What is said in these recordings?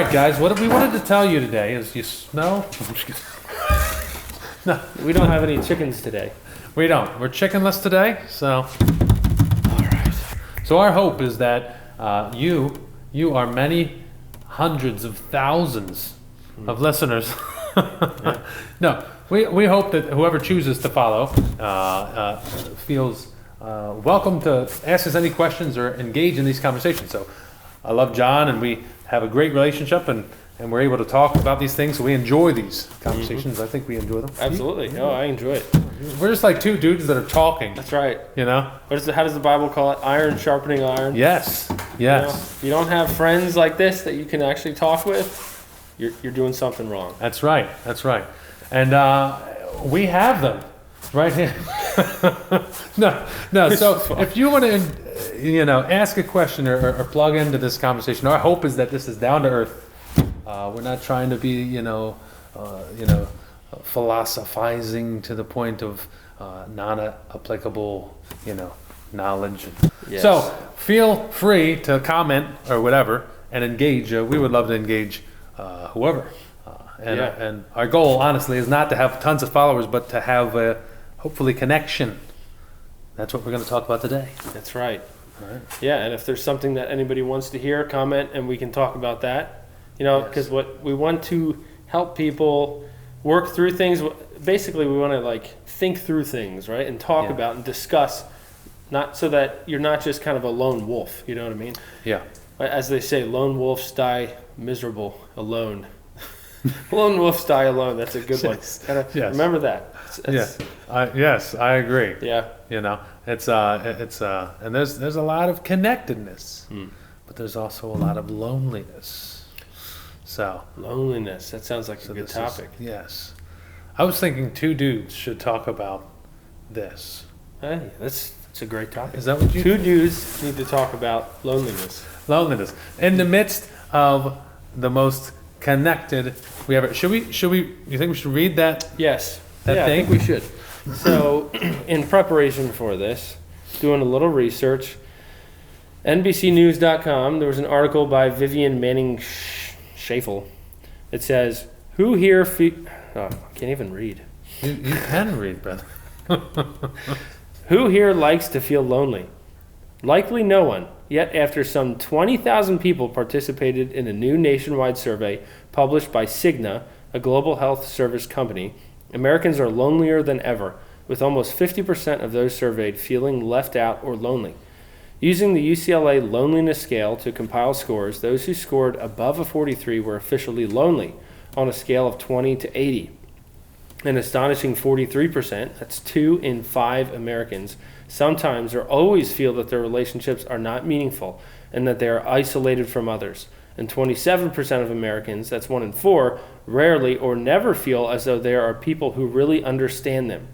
right, guys. What we wanted to tell you today is, you smell? I'm just kidding. No, We don't have any chickens today. we don't. We're chickenless today, so. All right. So our hope is that you are many hundreds of thousands of listeners. No, we hope that whoever chooses to follow feels welcome to ask us any questions or engage in these conversations. So I love John, and we have a great relationship, and we're able to talk about these things. So we enjoy these conversations. I think we enjoy them. Absolutely. No, I enjoy it. We're just like two dudes that are talking. That's right. You know? How does the Bible call it? Iron sharpening iron. Yes. You know, Yes. if you don't have friends like this that you can actually talk with, you're doing something wrong. That's right. That's right. And we have them right here. No. So if you want to, ask a question or plug into this conversation, our hope is that this is down to earth. We're not trying to be, philosophizing to the point of non-applicable, knowledge. Yes. So feel free to comment or whatever and engage. We would love to engage whoever. And our goal, honestly, is not to have tons of followers, but to have hopefully connection. That's what we're going to talk about today. That's right. All right. Yeah, and if there's something that anybody wants to hear, comment, and we can talk about that. Because what we want to help people work through things. Basically, we want to think through things, right, and talk about and discuss, not so that you're not just kind of a lone wolf. You know what I mean? Yeah. As they say, lone wolves die miserable alone. Lone wolves die alone. That's a good one. Yes. Remember that. Yes, I agree. Yeah. It's and there's a lot of connectedness, but there's also a lot of loneliness. So Loneliness. That sounds like a good topic. Yes. I was thinking two dudes should talk about this. Hey, that's a great topic. Is that what you Two dudes need to talk about loneliness. Loneliness. In the midst of the most connected we ever. Should we? You think we should read that? Yes. That I thing? think we should. So, in preparation for this, doing a little research, NBCnews.com, there was an article by Vivian Manning Schafel. It says, "Who here I can't even read. You can read, brother. Who here likes to feel lonely? Likely no one. Yet after some 20,000 people participated in a new nationwide survey published by Cigna, a global health service company, Americans are lonelier than ever, with almost 50% of those surveyed feeling left out or lonely. Using the UCLA loneliness scale to compile scores, those who scored above a 43 were officially lonely on a scale of 20 to 80. An astonishing 43%, that's 2 in 5 Americans, sometimes or always feel that their relationships are not meaningful and that they are isolated from others. And 27% of Americans, that's 1 in 4, rarely or never feel as though there are people who really understand them.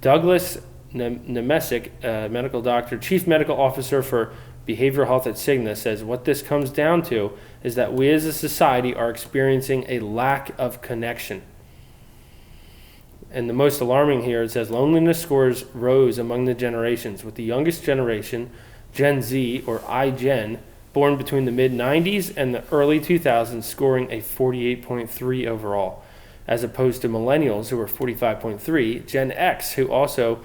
Douglas Nemesic, medical doctor, chief medical officer for behavioral health at Cigna, says what this comes down to is that we as a society are experiencing a lack of connection. And the most alarming here, it says loneliness scores rose among the generations, with the youngest generation, Gen Z or iGen, born between the mid-90s and the early 2000s, scoring a 48.3 overall, as opposed to millennials, who were 45.3, Gen X, who also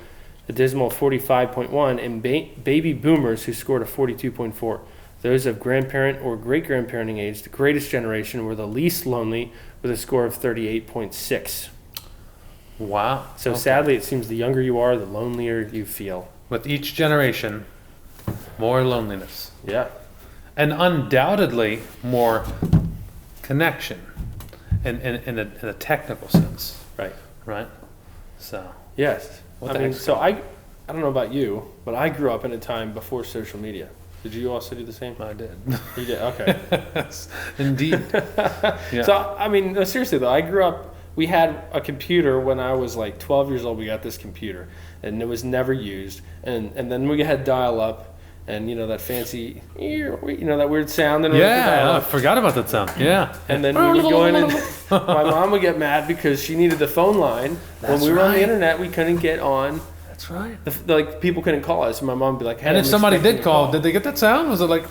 a dismal 45.1, and baby boomers, who scored a 42.4. Those of grandparent or great-grandparenting age, the greatest generation, were the least lonely, with a score of 38.6. Wow. So sadly, it seems the younger you are, the lonelier you feel. With each generation, more loneliness. Yeah. And undoubtedly more connection in a technical sense. Right? So. Yes. What I mean, so I don't know about you, but I grew up in a time before social media. Did you also do the same? I did. You did? Okay. Yes, indeed. Yeah. So, I mean, no, seriously though, I grew up, we had a computer when I was like 12 years old. We got this computer, and it was never used. And then we had dial-up, and that fancy, that weird sound. Yeah, I forgot about that sound. Yeah. And then we would go in, and my mom would get mad because she needed the phone line. When we were on the internet, we couldn't get on. That's right. People couldn't call us. And my mom would be like, "Hey." And if somebody did call, did they get that sound? Was it like?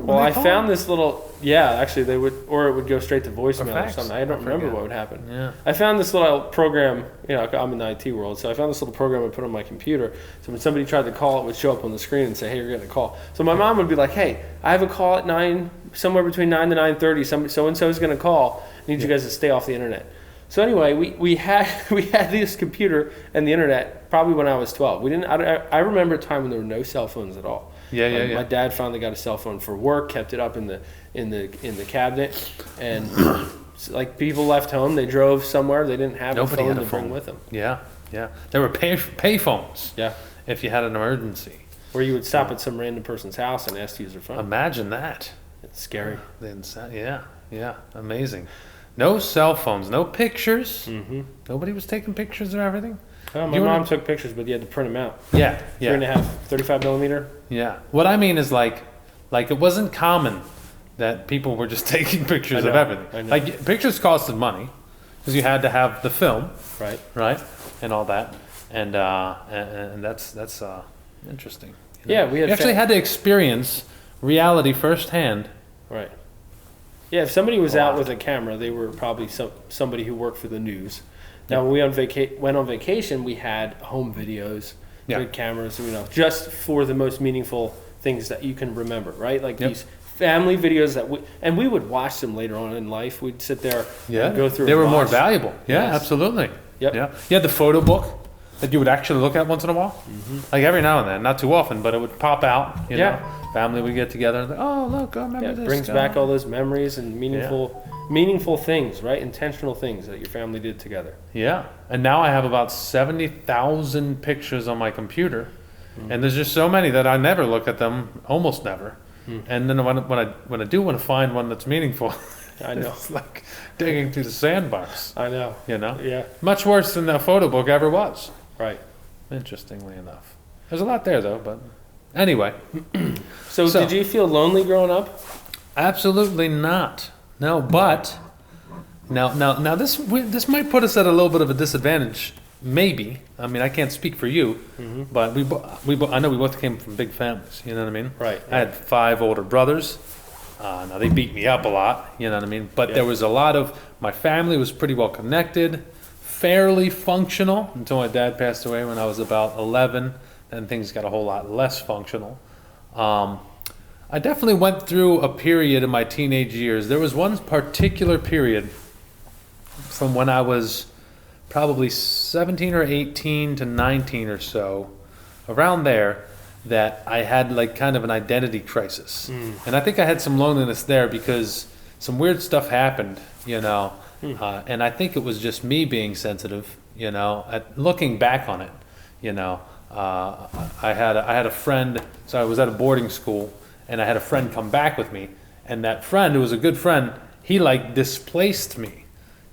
Well, they I call found it? this little. Yeah, actually, they would, or it would go straight to voicemail or fax. something. I don't I remember forget. what would happen. Yeah. I found this little program. You know, I'm in the IT world, so I found this little program I put on my computer. So when somebody tried to call, it would show up on the screen and say, "Hey, you're getting a call." So my mom would be like, "Hey, I have a call at 9, somewhere between 9 to 9:30. So and so is going to call. I need you guys to stay off the internet." So anyway, we had this computer and the internet probably when I was 12. We didn't. I remember a time when there were no cell phones at all. Yeah. My dad finally got a cell phone for work, kept it up in the cabinet, and like people left home, they drove somewhere, they didn't have Nobody a phone had a to bring phone. with them. Yeah. There were pay phones Yeah, if you had an emergency. where you would stop at some random person's house and ask to use their phone. Imagine that. It's scary. Yeah. Amazing. No cell phones, no pictures. Mm-hmm. Nobody was taking pictures of everything. Oh, my You mom wanna- took pictures, but you had to print them out. Yeah. 3.5, 35 millimeter. Yeah. What I mean is like it wasn't common that people were just taking pictures I of know, everything. I know. Like pictures costed money because you had to have the film, Right. right, and all that, and that's interesting. You Yeah, we had You actually had to experience reality firsthand. Right. Yeah, if somebody was Wow. out with a camera, they were probably somebody who worked for the news. Now, when we went on vacation, we had home videos, Yeah. good cameras, you know, just for the most meaningful things that you can remember, right? Like Yep. these family videos and we would watch them later on in life. We'd sit there and go through. They and were more watch. valuable. Yeah, Yes. absolutely. Yep. Yeah. You had the photo book that you would actually look at once in a while. Mm-hmm. Like every now and then, not too often, but it would pop out. You Yeah. know, family would get together and like, oh look, I remember Yeah, this. it brings guy. back all those memories and meaningful things, right? Intentional things that your family did together. Yeah, and now I have about 70,000 pictures on my computer, and there's just so many that I never look at them, almost never. And then when I do want to find one that's meaningful, I know. it's like digging through the sandbox. I know. You know, Yeah. much worse than the photo book ever was. Right. Interestingly enough, there's a lot there though. But anyway, So So- did you feel lonely growing up? absolutely not. No, but now this might put us at a little bit of a disadvantage. Maybe. I mean, I can't speak for you, but I know we both came from big families. You know what I mean? Right. I had 5 older brothers. Now they beat me up a lot. You know what I mean? But Yeah. there was a lot of my family was pretty well connected, fairly functional until my dad passed away when I was about 11. Then things got a whole lot less functional. I definitely went through a period in my teenage years. There was one particular period from when I was probably 17 or 18 to 19 or so, around there, that I had like kind of an identity crisis. And I think I had some loneliness there because some weird stuff happened, you know, and I think it was just me being sensitive, you know, looking back on it, you know. I had a friend, so I was at a boarding school, and I had a friend come back with me, and that friend, who was a good friend, he like displaced me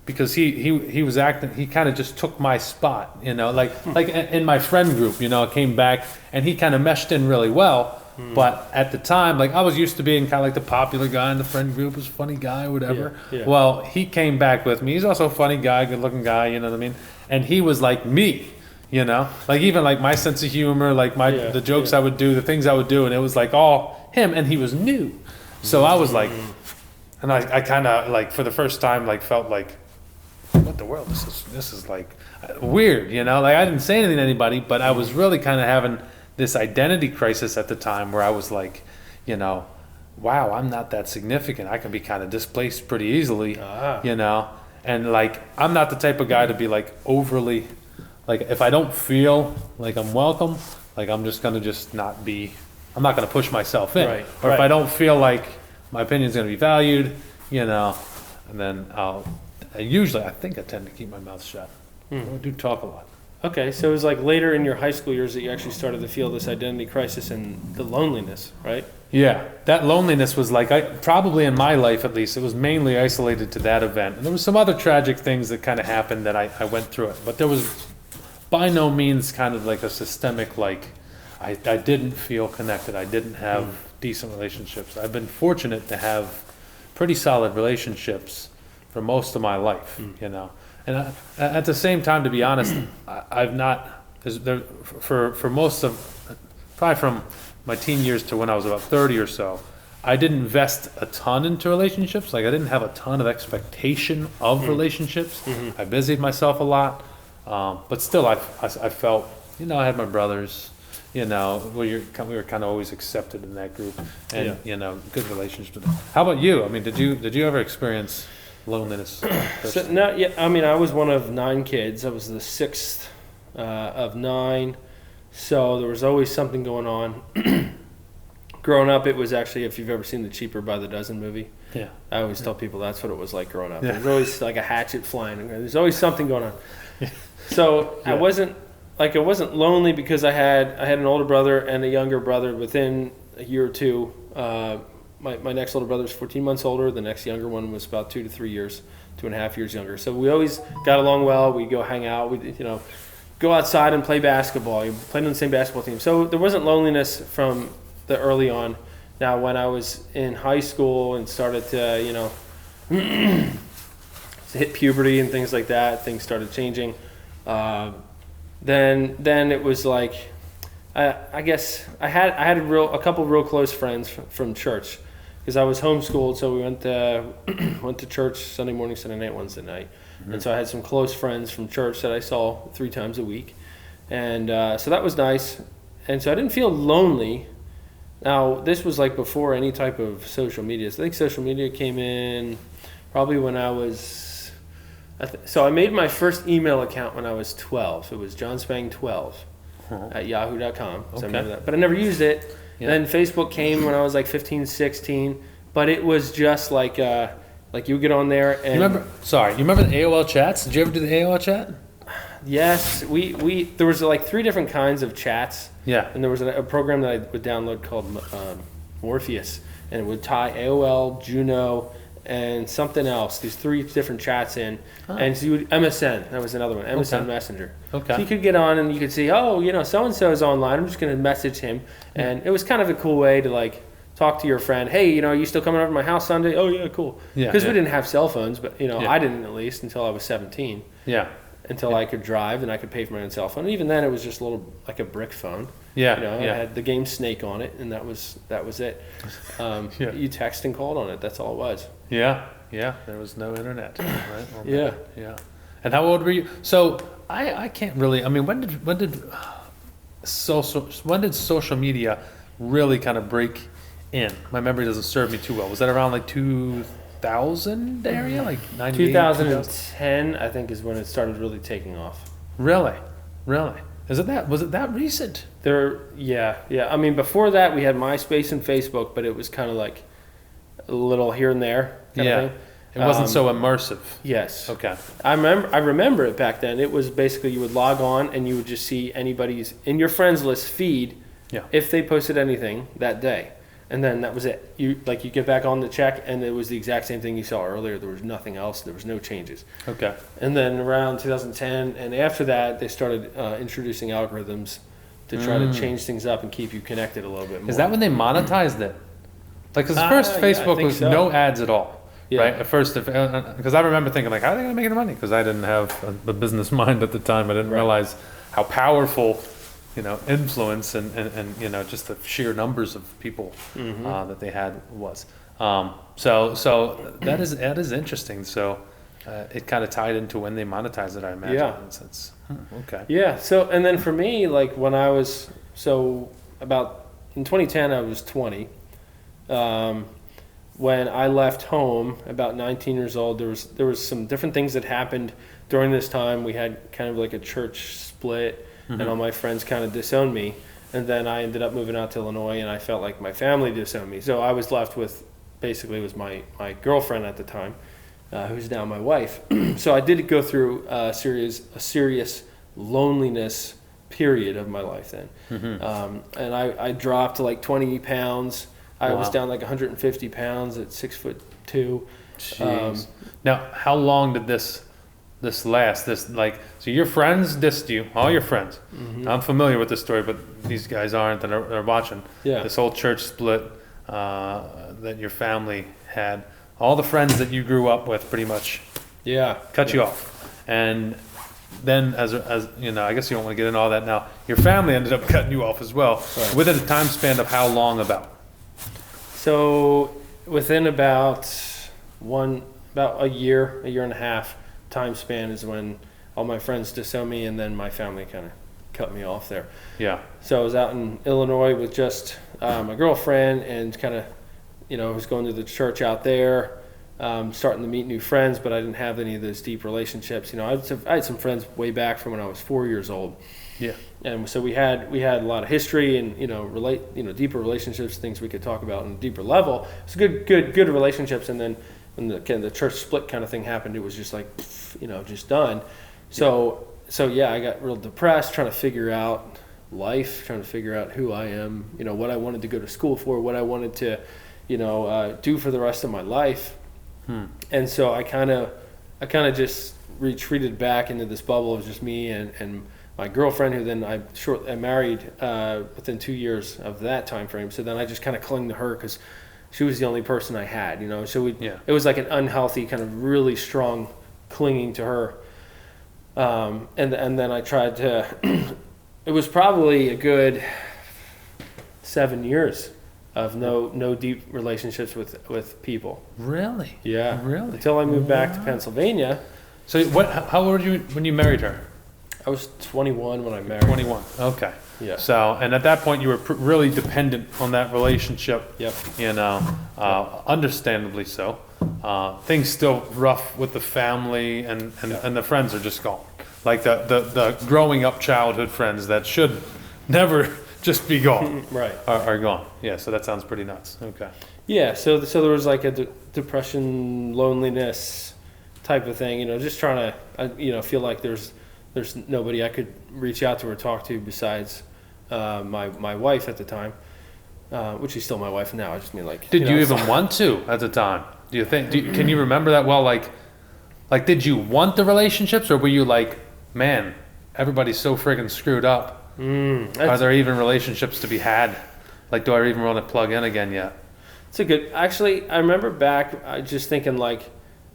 because he was acting, he kind of just took my spot, you know, like in my friend group, you know, came back and he kind of meshed in really well. But at the time, like I was used to being kind of like the popular guy in the friend group, was a funny guy, whatever. Yeah. Well, he came back with me. He's also a funny guy, good looking guy, you know what I mean? And he was like me. You know, like even like my sense of humor, like the jokes I would do, the things I would do, and it was like all him, and he was new. So I was like, and I kind of like for the first time like felt like, what the world? This is like weird, you know? Like I didn't say anything to anybody, but I was really kind of having this identity crisis at the time where I was like, you know, wow, I'm not that significant. I can be kind of displaced pretty easily, you know? And like I'm not the type of guy to be like overly. Like if I don't feel like I'm welcome, like I'm just gonna I'm not gonna push myself in. Right, Or if right. I don't feel like my opinion's gonna be valued, you know, and then I think I tend to keep my mouth shut. I do talk a lot. Okay, so it was like later in your high school years that you actually started to feel this identity crisis and the loneliness, right? Yeah, that loneliness was like, probably in my life at least, it was mainly isolated to that event. And there was some other tragic things that kind of happened that I went through it. But there was by no means kind of like a systemic, like, I didn't feel connected. I didn't have decent relationships. I've been fortunate to have pretty solid relationships for most of my life, you know. And at the same time, to be honest, I've not, for most of, probably from my teen years to when I was about 30 or so, I didn't invest a ton into relationships. Like I didn't have a ton of expectation of relationships. I busied myself a lot, but still, I felt, you know, I had my brothers. You know, we were kind of always accepted in that group, and you know, good relationships with them. How about you? I mean, did you ever experience loneliness? So, no, yeah. I mean, I was one of 9 kids. I was the 6th of 9, so there was always something going on. Growing up, it was actually, if you've ever seen the Cheaper by the Dozen movie, I always tell people that's what it was like growing up. There's always like a hatchet flying. There's always something going on. So I wasn't lonely because I had an older brother and a younger brother within a year or two. My next older brother was 14 months older. The next younger one was about 2 to 3 years, 2.5 years younger. So we always got along well. We'd go hang out. We'd, you know, go outside and play basketball. We played on the same basketball team. So there wasn't loneliness from the early on. Now, when I was in high school and started to, you know, hit puberty and things like that, things started changing. Then it was like, I guess I had a couple real close friends from church, because I was homeschooled. So we went to church Sunday morning, Sunday night, Wednesday night, and so I had some close friends from church that I saw 3 times a week, and so that was nice, and so I didn't feel lonely. Now this was like before any type of social media. So I think social media came in probably when I was. So I made my first email account when I was 12. It was johnspang12 at yahoo.com. So I remember that. But I never used it. Yeah. Then Facebook came when I was like 15, 16. But it was just like you would get on there and... You remember the AOL chats? Did you ever do the AOL chat? Yes. There was like 3 different kinds of chats. Yeah. And there was a program that I would download called Morpheus. And it would tie AOL, Juno, and something else, these 3 different chats in, and so you would, MSN, that was another one, MSN Messenger. Okay. So you could get on and you could see, oh, you know, so-and-so is online, I'm just going to message him. And it was kind of a cool way to like talk to your friend. Hey, you know, are you still coming over to my house Sunday? Oh yeah, cool. Yeah. Because we didn't have cell phones, but you know, I didn't, at least until I was 17. Yeah. Until I could drive and I could pay for my own cell phone. And even then it was just a little, like a brick phone. Yeah. You know, it had the game Snake on it, and that was it. You text and called on it, that's all it was. Yeah, there was no internet, right? Yeah. And how old were you? So I can't really. I mean, when did social media really kind of break in? My memory doesn't serve me too well. Was that around like 2000 area, like 98? 2010, I think, is when it started really taking off. Really? Was it that recent? Yeah. I mean, before that we had MySpace and Facebook, but it was kind of like a little here and there kind of thing. It wasn't so immersive. Yes. Okay. I remember it back then. It was basically you would log on and you would just see anybody's in your friends list feed if they posted anything that day. And then that was it. You get back on the check and it was the exact same thing you saw earlier. There was nothing else. There was no changes. Okay. And then around 2010 and after that, they started introducing algorithms to try to change things up and keep you connected a little bit more. Is that when they monetized it? Like, because first Facebook was no ads at all. Yeah. Right. At first, because I remember thinking like, how are they going to make any money? Because I didn't have a business mind at the time. I didn't realize how powerful, you know, influence and you know, just the sheer numbers of people that they had was. So that is interesting. So it kind of tied into when they monetized it, I imagine. Yeah. Okay. Yeah. So and then for me, like when I was about in 2010, I was 20. When I left home, about 19 years old, there was some different things that happened during this time. We had kind of like a church split, and all my friends kind of disowned me. And then I ended up moving out to Illinois, and I felt like my family disowned me. So I was left with, basically, was my girlfriend at the time, who's now my wife. So I did go through a serious loneliness period of my life then. And I dropped to like 20 pounds. I was down like 150 pounds at 6'2". Jeez. Now, how long did this last? So your friends dissed you, all your friends. I'm familiar with this story, but these guys aren't, and they're watching. Yeah. This whole church split that your family had. All the friends that you grew up with, pretty much. Cut you off, and then as you know, I guess you don't want to get into all that now. Your family ended up cutting you off as well, within a time span of how long about? So within about a year and a half time span is when all my friends disowned me, and then my family kind of cut me off there. Yeah. So I was out in Illinois with just my girlfriend, and kind of, was going to the church out there, starting to meet new friends, but I didn't have any of those deep relationships. I had some friends way back from when I was 4 years old. Yeah. And so we had a lot of history and deeper relationships, things we could talk about on a deeper level. It's good relationships, and then when the church split kind of thing happened, it was just like just done. So I got real depressed, trying to figure out life, trying to figure out who I am, what I wanted to go to school for, what I wanted to do for the rest of my life. And so I kind of just retreated back into this bubble of just me and my girlfriend, who then I married within 2 years of that time frame. So then I just kind of clung to her because she was the only person I had, So it was like an unhealthy kind of really strong clinging to her. And then I tried to. It was probably a good 7 years of no deep relationships with people. Really? Yeah. Really? Until I moved back to Pennsylvania. So how old were you when you married her? I was 21 when I married. 21. Okay. Yeah. So, and at that point, you were really dependent on that relationship. Yep. Understandably so. Things still rough with the family, and the friends are just gone. Like the growing up childhood friends that should never just be gone. Right. Are gone. Yeah. So that sounds pretty nuts. Okay. Yeah. So there was like a depression, loneliness type of thing. Just trying to feel like there's nobody I could reach out to or talk to besides my wife at the time, which is still my wife now. I just mean like. Did you even want to at the time? Do you think? Can you remember that well? Like, did you want the relationships, or were you like, man, everybody's so friggin' screwed up? Are there even relationships to be had? Like, do I even want to plug in again yet? It's a good. Actually, I remember back. I just thinking like,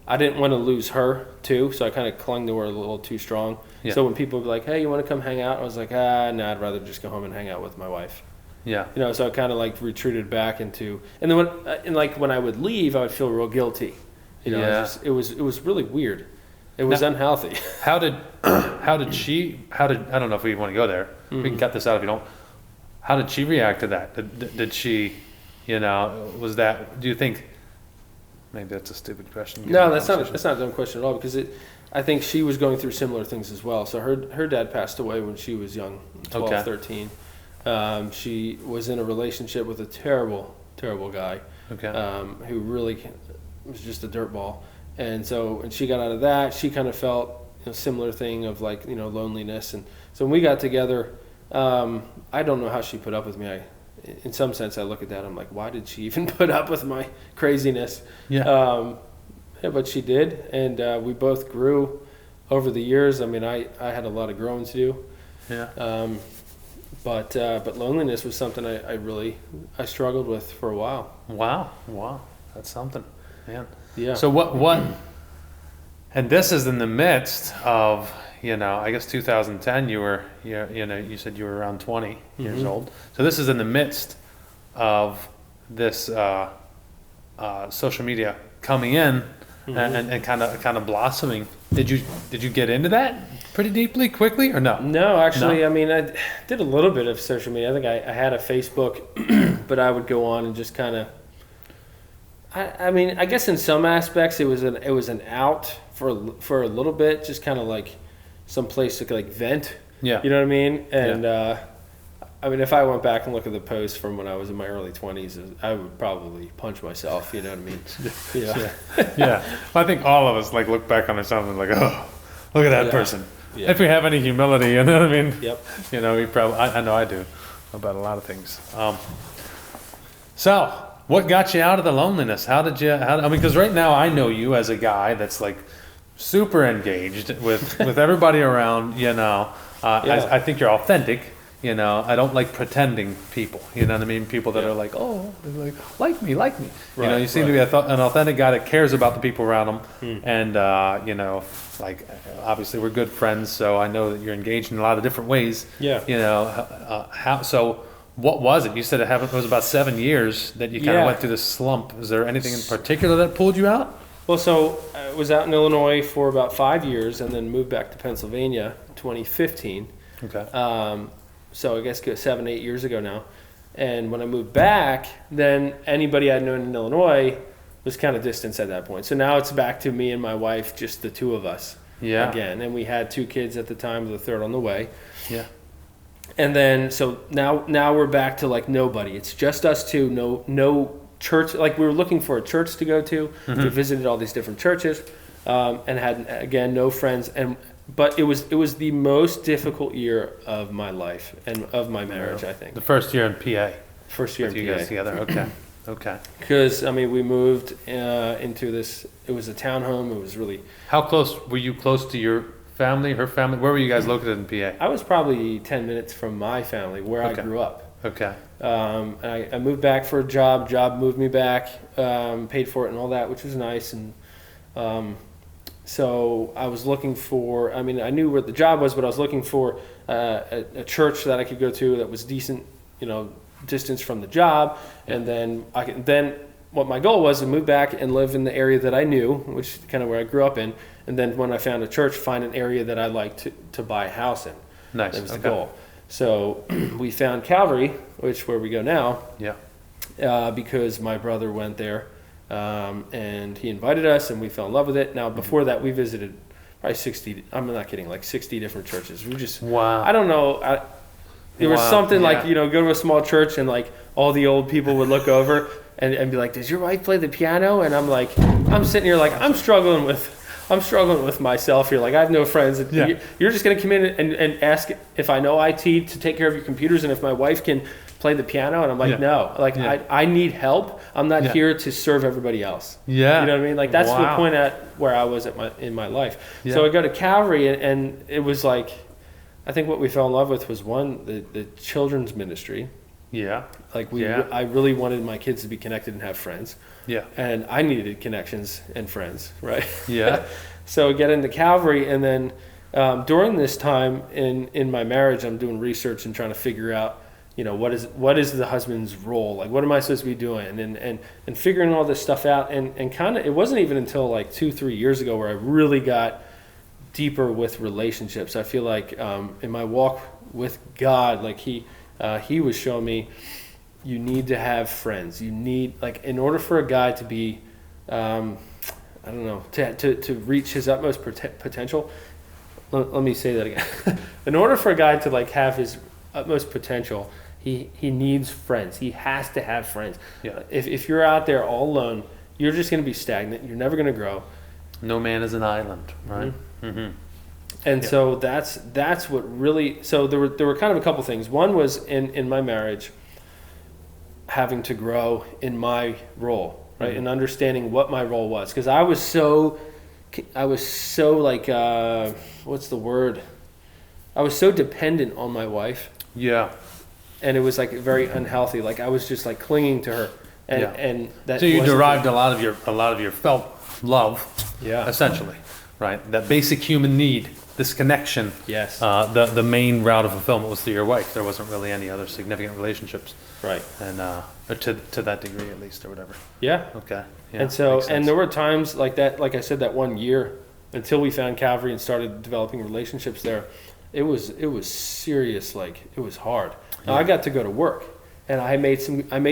I didn't want to lose her too, so I kind of clung to her a little too strong. Yeah. So when people would be like, "Hey, you want to come hang out?" I was like, no, I'd rather just go home and hang out with my wife. Yeah. So I kind of like retreated back into, and then when I would leave, I would feel real guilty. It was really weird. It was unhealthy. How did she? I don't know if we want to go there. Mm-hmm. We can cut this out if you don't. How did she react to that? Did she, was that? Do you think? Maybe that's a stupid question. No, that's not a dumb question at all, because I think she was going through similar things as well. So her dad passed away when she was young, 12, 13. She was in a relationship with a terrible, terrible guy. Okay. Who really was just a dirtball. And so when she got out of that, she kind of felt a similar thing of like, loneliness. And so when we got together, I don't know how she put up with me. In some sense, I look at that, I'm like, why did she even put up with my craziness? Yeah. But she did, and we both grew over the years. I mean, I had a lot of growing to do. Yeah. But loneliness was something I struggled with for a while. Wow. That's something, man. Yeah. So what, and this is in the midst of, I guess 2010, you said you were around 20 years old. So this is in the midst of this social media coming in and kind of blossoming. Did you get into that pretty deeply, quickly, or no? No, actually, no? I mean, I did a little bit of social media. I think I had a Facebook, but I would go on and just kind of. I mean, I guess in some aspects it was an out for a little bit, just kind of like some place to like vent. Yeah. You know what I mean? And I mean, if I went back and look at the posts from when I was in my early 20s, I would probably punch myself. You know what I mean? Yeah. I think all of us like look back on ourselves and like, oh, look at that person. Yeah. If we have any humility, you know what I mean? Yep. We probably. I know I do about a lot of things. So. What got you out of the loneliness? I mean, because right now I know you as a guy that's like super engaged with everybody around, I think you're authentic, I don't like pretending people, you know what I mean? People that are like, oh, like me. Right, you seem to be an authentic guy that cares about the people around him. And, like, obviously we're good friends, so I know that you're engaged in a lot of different ways. Yeah. What was it? You said it was about 7 years that you kind of Yeah. went through this slump. Is there anything in particular that pulled you out? Well, so I was out in Illinois for about 5 years and then moved back to Pennsylvania in 2015. Okay. So I guess 7, 8 years ago now. And when I moved back, then anybody I'd known in Illinois was kind of distant at that point. So now it's back to me and my wife, just the two of us Yeah. again. And we had 2 kids at the time, the third on the way. Yeah. And then so now we're back to like nobody. It's just us two. No church. Like we were looking for a church to go to. We visited all these different churches, and had again no friends. But it was the most difficult year of my life and of my marriage. I think The first year in PA. first year With in you PA. guys together. Okay. Okay. Because I mean we moved into this. It was a townhome. It was really. How close were you close to your family, her family? Where were you guys located in PA? I was probably 10 minutes from my family where Okay. I grew up. Okay. And I moved back for a job. Job moved me back, paid for it and all that, which was nice. And so I was looking for. I mean, I knew where the job was, but I was looking for a church that I could go to that was decent, distance from the job. And then what my goal was to move back and live in the area that I knew, which is kind of where I grew up in. And then when I found a church, find an area that I liked to buy a house in. Nice. That was the Okay. goal. So we found Calvary, where we go now, Yeah. because my brother went there, and he invited us, and we fell in love with it. Now, before that, we visited probably 60. I'm not kidding, like 60 different churches. We just, Wow. I don't know. There was Wow, something like yeah. go to a small church, and like all the old people would look over and be like, "Does your wife play the piano?" And I'm like, I'm sitting here like I'm struggling with myself here. Like I have no friends. Yeah. You're just going to come in and ask if I know IT to take care of your computers and if my wife can play the piano. And I'm like, Yeah. no, like Yeah. I need help. I'm not Yeah. here to serve everybody else. Yeah. You know what I mean? Like that's the Wow. point at where I was in my life. Yeah. So I go to Calvary and it was like, I think what we fell in love with was the children's ministry. Yeah. Like Yeah. I really wanted my kids to be connected and have friends. Yeah. And I needed connections and friends, right? Yeah. So get into Calvary, and then during this time in my marriage, I'm doing research and trying to figure out, what is the husband's role? Like, what am I supposed to be doing? And figuring all this stuff out. And kind of, it wasn't even until like 2-3 years ago where I really got deeper with relationships. I feel like in my walk with God, like he was showing me, you need to have friends. You need, like, in order for a guy to be, I don't know, to reach his utmost potential. Let me say that again. In order for a guy to like have his utmost potential, he needs friends. He has to have friends. Yeah. If you're out there all alone, you're just going to be stagnant. You're never going to grow. No man is an island, right? Mm-hmm. And so that's what really. So there were kind of a couple things. One was in my marriage, having to grow in my role, right, and understanding what my role was, because I was so like what's the word? I was so dependent on my wife. Yeah. And it was like very unhealthy. Like I was just like clinging to her, and that. So you wasn't- derived a lot of your felt love, Yeah. essentially, right? That basic human need, this connection. Yes. The main route of fulfillment was through your wife. There wasn't really any other significant relationships, Right. and or to that degree at least, or whatever. Yeah. Okay. Yeah, And so, makes sense. and there were times like that, like I said, that 1 year until we found Calvary and started developing relationships there, it was serious. Like it was hard. Now, I got to go to work, and I made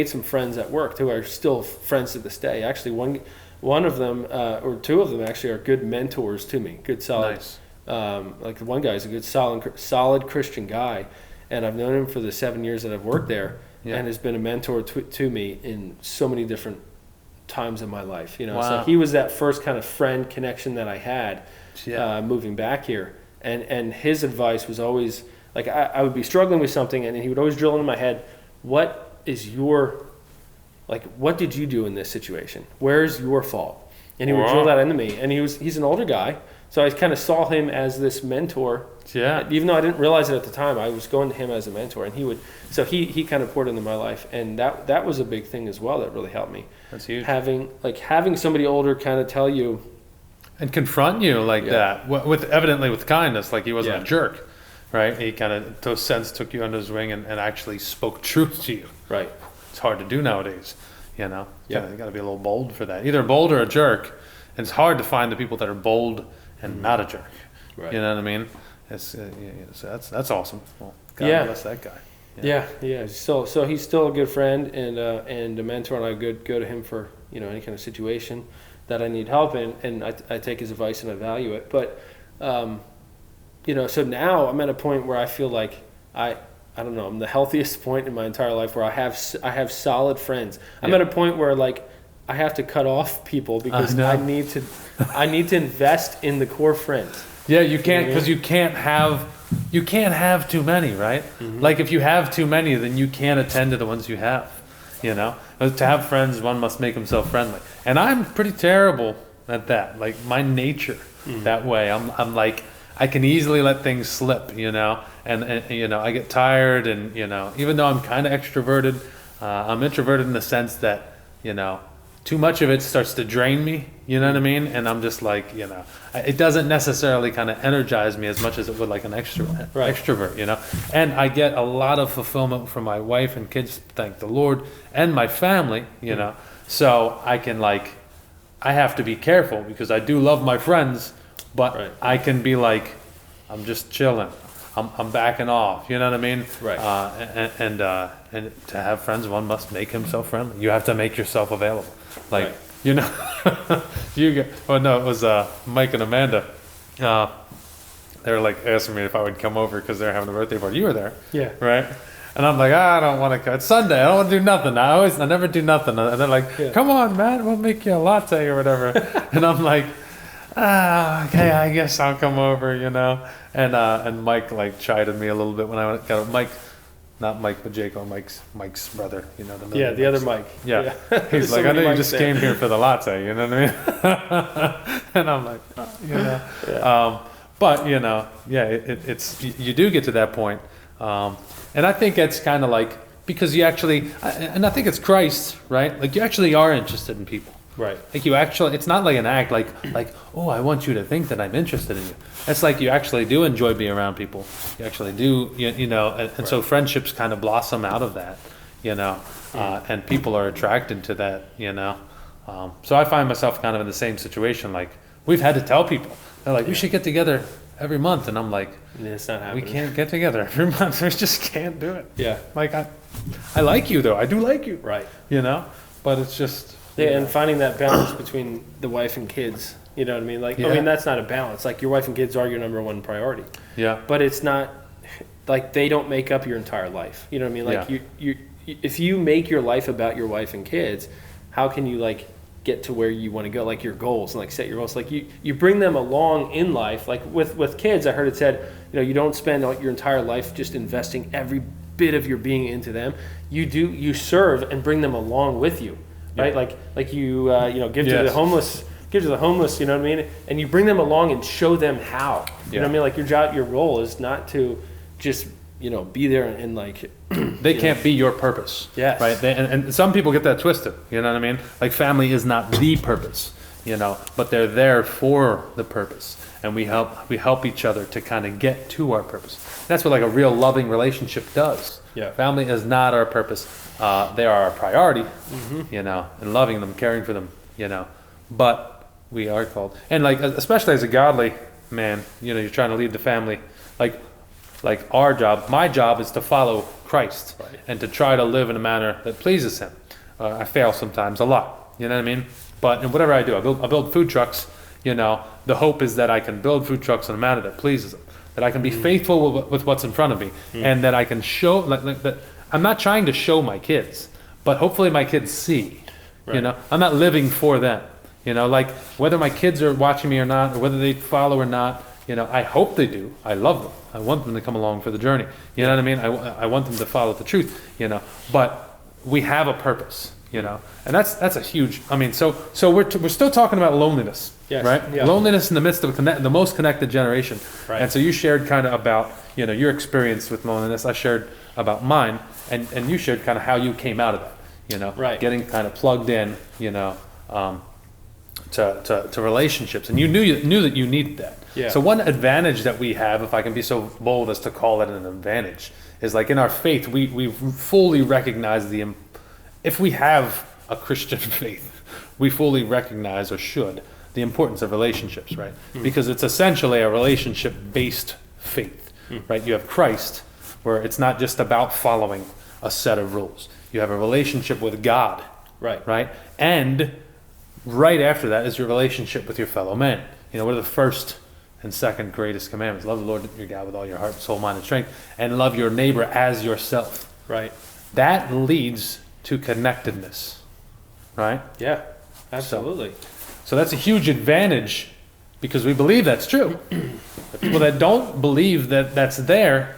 some friends at work who are still friends to this day. Actually, one of them or two of them actually are good mentors to me. Good solid. Nice. Like one guy is a good solid Christian guy, and I've known him for the 7 years that I've worked there, Yeah. and has been a mentor to me in so many different times in my life. So Wow. he was that first kind of friend connection that I had Yeah. moving back here, and his advice was always like I would be struggling with something, and he would always drill into my head, what did you do in this situation? Where's your fault? And he would drill that into me, and he's an older guy. So I kind of saw him as this mentor. Yeah. Even though I didn't realize it at the time, I was going to him as a mentor, and he kind of poured into my life, and that was a big thing as well that really helped me. That's huge. Having somebody older kind of tell you And confront you like Yeah. that, evidently with kindness, like he wasn't Yeah. a jerk. right? He kind of, to a sense, took you under his wing and actually spoke truth to you. Right. It's hard to do nowadays, you know? Yeah. You got to be a little bold for that. Either bold or a jerk. And it's hard to find the people that are bold and not a jerk. Right. You know what I mean? It's, so that's awesome. Well, God Yeah. bless that guy. Yeah. So he's still a good friend and a mentor, and I go to him for any kind of situation that I need help in, and I take his advice and I value it. But so now I'm at a point where I feel like I don't know, I'm the healthiest point in my entire life where I have solid friends. I'm at a point where like I have to cut off people because I need to invest in the core friends. Yeah, you can't, because you can't have too many, right? Mm-hmm. Like if you have too many, then you can't attend to the ones you have. You know, to have friends, one must make himself friendly, and I'm pretty terrible at that. Like my nature, that way. I'm like, I can easily let things slip, and I get tired, and even though I'm kind of extroverted, I'm introverted in the sense that too much of it starts to drain me, you know what I mean? And I'm just like, it doesn't necessarily kind of energize me as much as it would like an extrovert, And I get a lot of fulfillment from my wife and kids, thank the Lord, and my family, So I can I have to be careful because I do love my friends, but I can be like, I'm just chilling. I'm backing off, you know what I mean? Right. And to have friends, one must make himself friendly. You have to make yourself available. Like, it was Mike and Amanda. They were like asking me if I would come over because they're having a birthday party. You were there. Yeah. Right? And I'm like, I don't want to come. It's Sunday. I don't want to do nothing. I never do nothing. And they're like, come on, man, we'll make you a latte or whatever. And I'm like, okay, I guess I'll come over, And Mike chided me a little bit when I got Mike, not Mike, but Jacob, Mike's brother, the other Mike. Yeah. He's like, I know you just came here for the latte, you know what I mean? And I'm like, but it's you do get to that point, and I think it's kind of like because you actually, and I think it's Christ, right? Like you actually are interested in people. Right. Like you actually, it's not like an act like, oh, I want you to think that I'm interested in you. It's like you actually do enjoy being around people. You actually do, and so friendships kind of blossom out of that, and people are attracted to that, So I find myself kind of in the same situation. Like we've had to tell people, they're like, we should get together every month. And I'm like, it's not happening. We can't get together every month. We just can't do it. Yeah. Like I like you though. I do like you. Right. But it's just. Yeah, and finding that balance between the wife and kids, you know what I mean? Like, I mean, that's not a balance. Like, your wife and kids are your number one priority. Yeah. But it's not, like, they don't make up your entire life. You know what I mean? Like, you if you make your life about your wife and kids, how can you, like, get to where you want to go? Like, your goals, and, like, set your goals. Like, you bring them along in life. Like, with kids, I heard it said, you don't spend your entire life just investing every bit of your being into them. You serve and bring them along with you. Right, like you give to the homeless, you know what I mean, and you bring them along and show them how. You know what I mean, like your role is not to just be there and like they can't be your purpose. Yes. Right. And some people get that twisted. You know what I mean? Like family is not the purpose. But they're there for the purpose, and we help each other to kind of get to our purpose. That's what like a real loving relationship does. Yeah. Family is not our purpose. They are our priority, and loving them, caring for them, but we are called. And like, especially as a godly man, you're trying to lead the family, like our job, my job is to follow Christ and to try to live in a manner that pleases him. I fail sometimes a lot, you know what I mean? But in whatever I do, I build food trucks, the hope is that I can build food trucks in a manner that pleases him, that I can be faithful with what's in front of me, and that I can show, that I'm not trying to show my kids, but hopefully my kids see, I'm not living for them, like whether my kids are watching me or not, or whether they follow or not, I hope they do. I love them. I want them to come along for the journey. You know what I mean? I want them to follow the truth, but we have a purpose, and that's a huge, so we're still talking about loneliness, right? Yeah. Loneliness in the midst of the most connected generation. Right. And so you shared kind of about, your experience with loneliness. I shared about mine, and you shared kind of how you came out of that, getting kind of plugged in, to relationships, and you knew that you needed that. Yeah. So one advantage that we have, if I can be so bold as to call it an advantage, is like in our faith, we fully recognize if we have a Christian faith, we fully recognize, or should, the importance of relationships, right? Because it's essentially a relationship-based faith, right? You have Christ, where it's not just about following a set of rules. You have a relationship with God, right? And right after that is your relationship with your fellow man. What are the first and second greatest commandments? Love the Lord your God with all your heart, soul, mind, and strength, and love your neighbor as yourself. Right. That leads to connectedness, right? Yeah, absolutely. So that's a huge advantage because we believe that's true. The people that don't believe that that's there,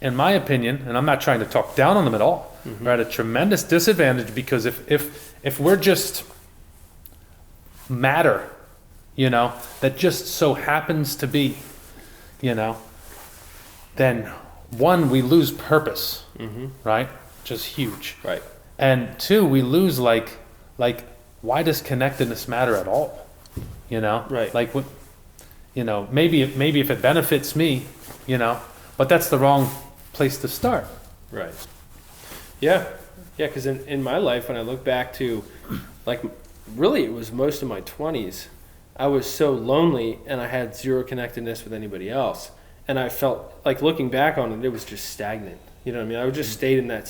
in my opinion, and I'm not trying to talk down on them at all, are at a tremendous disadvantage, because if we're just matter, that just so happens to be, then one, we lose purpose, right? Which is huge. Right. And two, we lose like why does connectedness matter at all? Right. Like what, maybe if it benefits me, but that's the wrong place to start. Right. Yeah. Yeah, because in my life, when I look back to, like, really it was most of my 20s, I was so lonely and I had zero connectedness with anybody else. And I felt like, looking back on it, it was just stagnant. You know what I mean? I would just stayed in that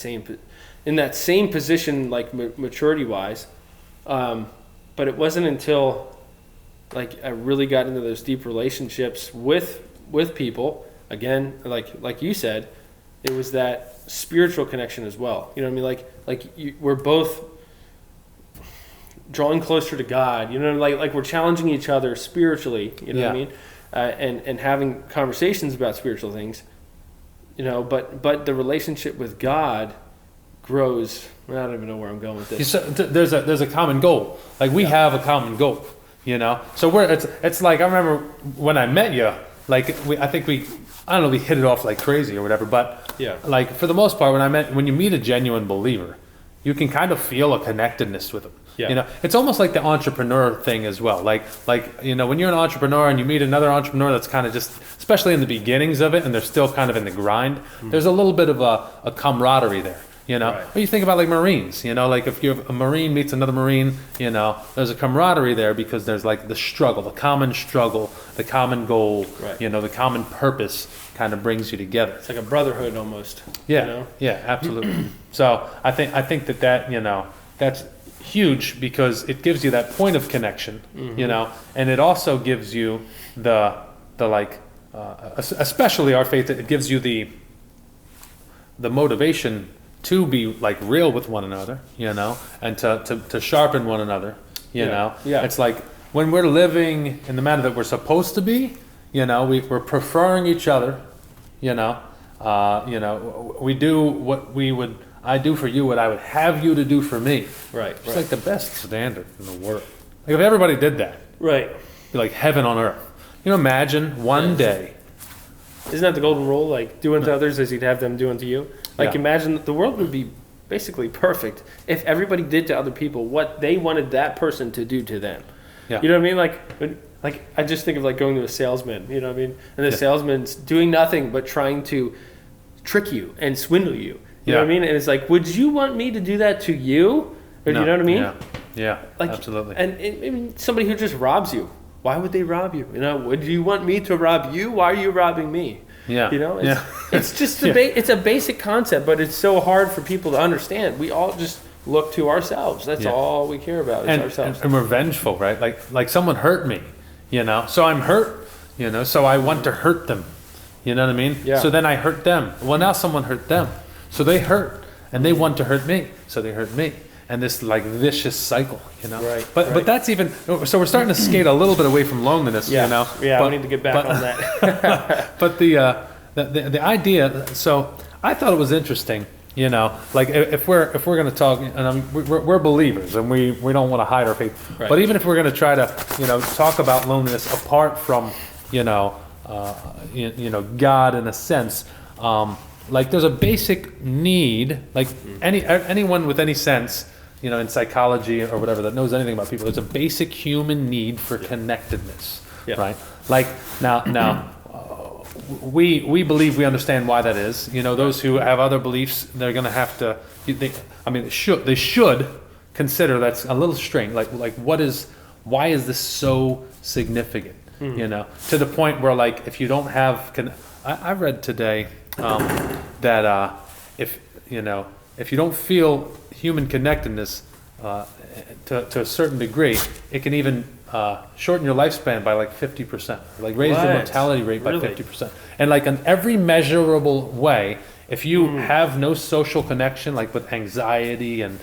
same position, like maturity-wise. But it wasn't until, like, I really got into those deep relationships with people, again, like you said, it was that spiritual connection as well. You know what I mean? We're both drawing closer to God. Like we're challenging each other spiritually. You know what I mean? And having conversations about spiritual things. But the relationship with God grows. I don't even know where I'm going with this. There's a common goal. Like we have a common goal. So it's like, I remember when I met you. Like I don't know, we hit it off like crazy or whatever, but like for the most part, when you meet a genuine believer, you can kind of feel a connectedness with them. Yeah. It's almost like the entrepreneur thing as well. Like when you're an entrepreneur and you meet another entrepreneur that's kind of just, especially in the beginnings of it, and they're still kind of in the grind, there's a little bit of a camaraderie there. Right. Or you think about like Marines, like if a Marine meets another Marine, there's a camaraderie there because there's like the common goal, right. The common purpose kind of brings you together. It's like a brotherhood almost. Yeah, yeah, absolutely. So I think that that's huge because it gives you that point of connection, and it also gives you the especially our faith, it gives you the motivation to be like real with one another, and to sharpen one another, Yeah. It's like when we're living in the manner that we're supposed to be, we're preferring each other, we do what I do for you, what I would have you to do for me. Right. It's like the best standard in the world. Like if everybody did that, Right. it'd be like heaven on earth. Imagine one day. Isn't that the golden rule? Like, do unto others as you'd have them do unto you. Like, Yeah. imagine the world would be basically perfect if everybody did to other people what they wanted that person to do to them. Yeah. You know what I mean? Like I just think of like going to a salesman. You know what I mean? And the Yeah. salesman's doing nothing but trying to trick you and swindle you. You know what I Yeah. mean? And it's like, would you want me to do that to you? Or, No, you know what I mean? Yeah, Like, absolutely. And somebody who just robs you. Why would they rob you? Would you want me to rob you? Why are you robbing me? Yeah. It's just Yeah. it's a basic concept, but it's so hard for people to understand. We all just look to ourselves. That's Yeah. all we care about is ourselves. And we're vengeful, right? Like someone hurt me, so I'm hurt, so I want to hurt them. You know what I mean? Yeah. So then I hurt them. Well, now someone hurt them. So they hurt and they want to hurt me. So they hurt me. And this like vicious cycle, Right, But right. that's even, so we're starting to skate a little bit away from loneliness, Yeah, But, we need to get back on that. but the idea, so I thought it was interesting, like if we're going to talk, and we're believers and we don't want to hide our faith, Right. but even if we're going to try to, talk about loneliness apart from, God in a sense, like there's a basic need, like anyone with any sense in psychology or whatever that knows anything about people. There's a basic human need for connectedness, Yeah. right? Like now, we believe we understand why that is. Those who have other beliefs, they're going to have to. They should consider that's a little strange. Like why is this so significant? To the point where like if you don't have, I read today that if you don't feel human connectedness to a certain degree, it can even shorten your lifespan by like 50%, like raise the What? mortality rate by Really? 50%. And like in every measurable way, if you have no social connection, like with anxiety and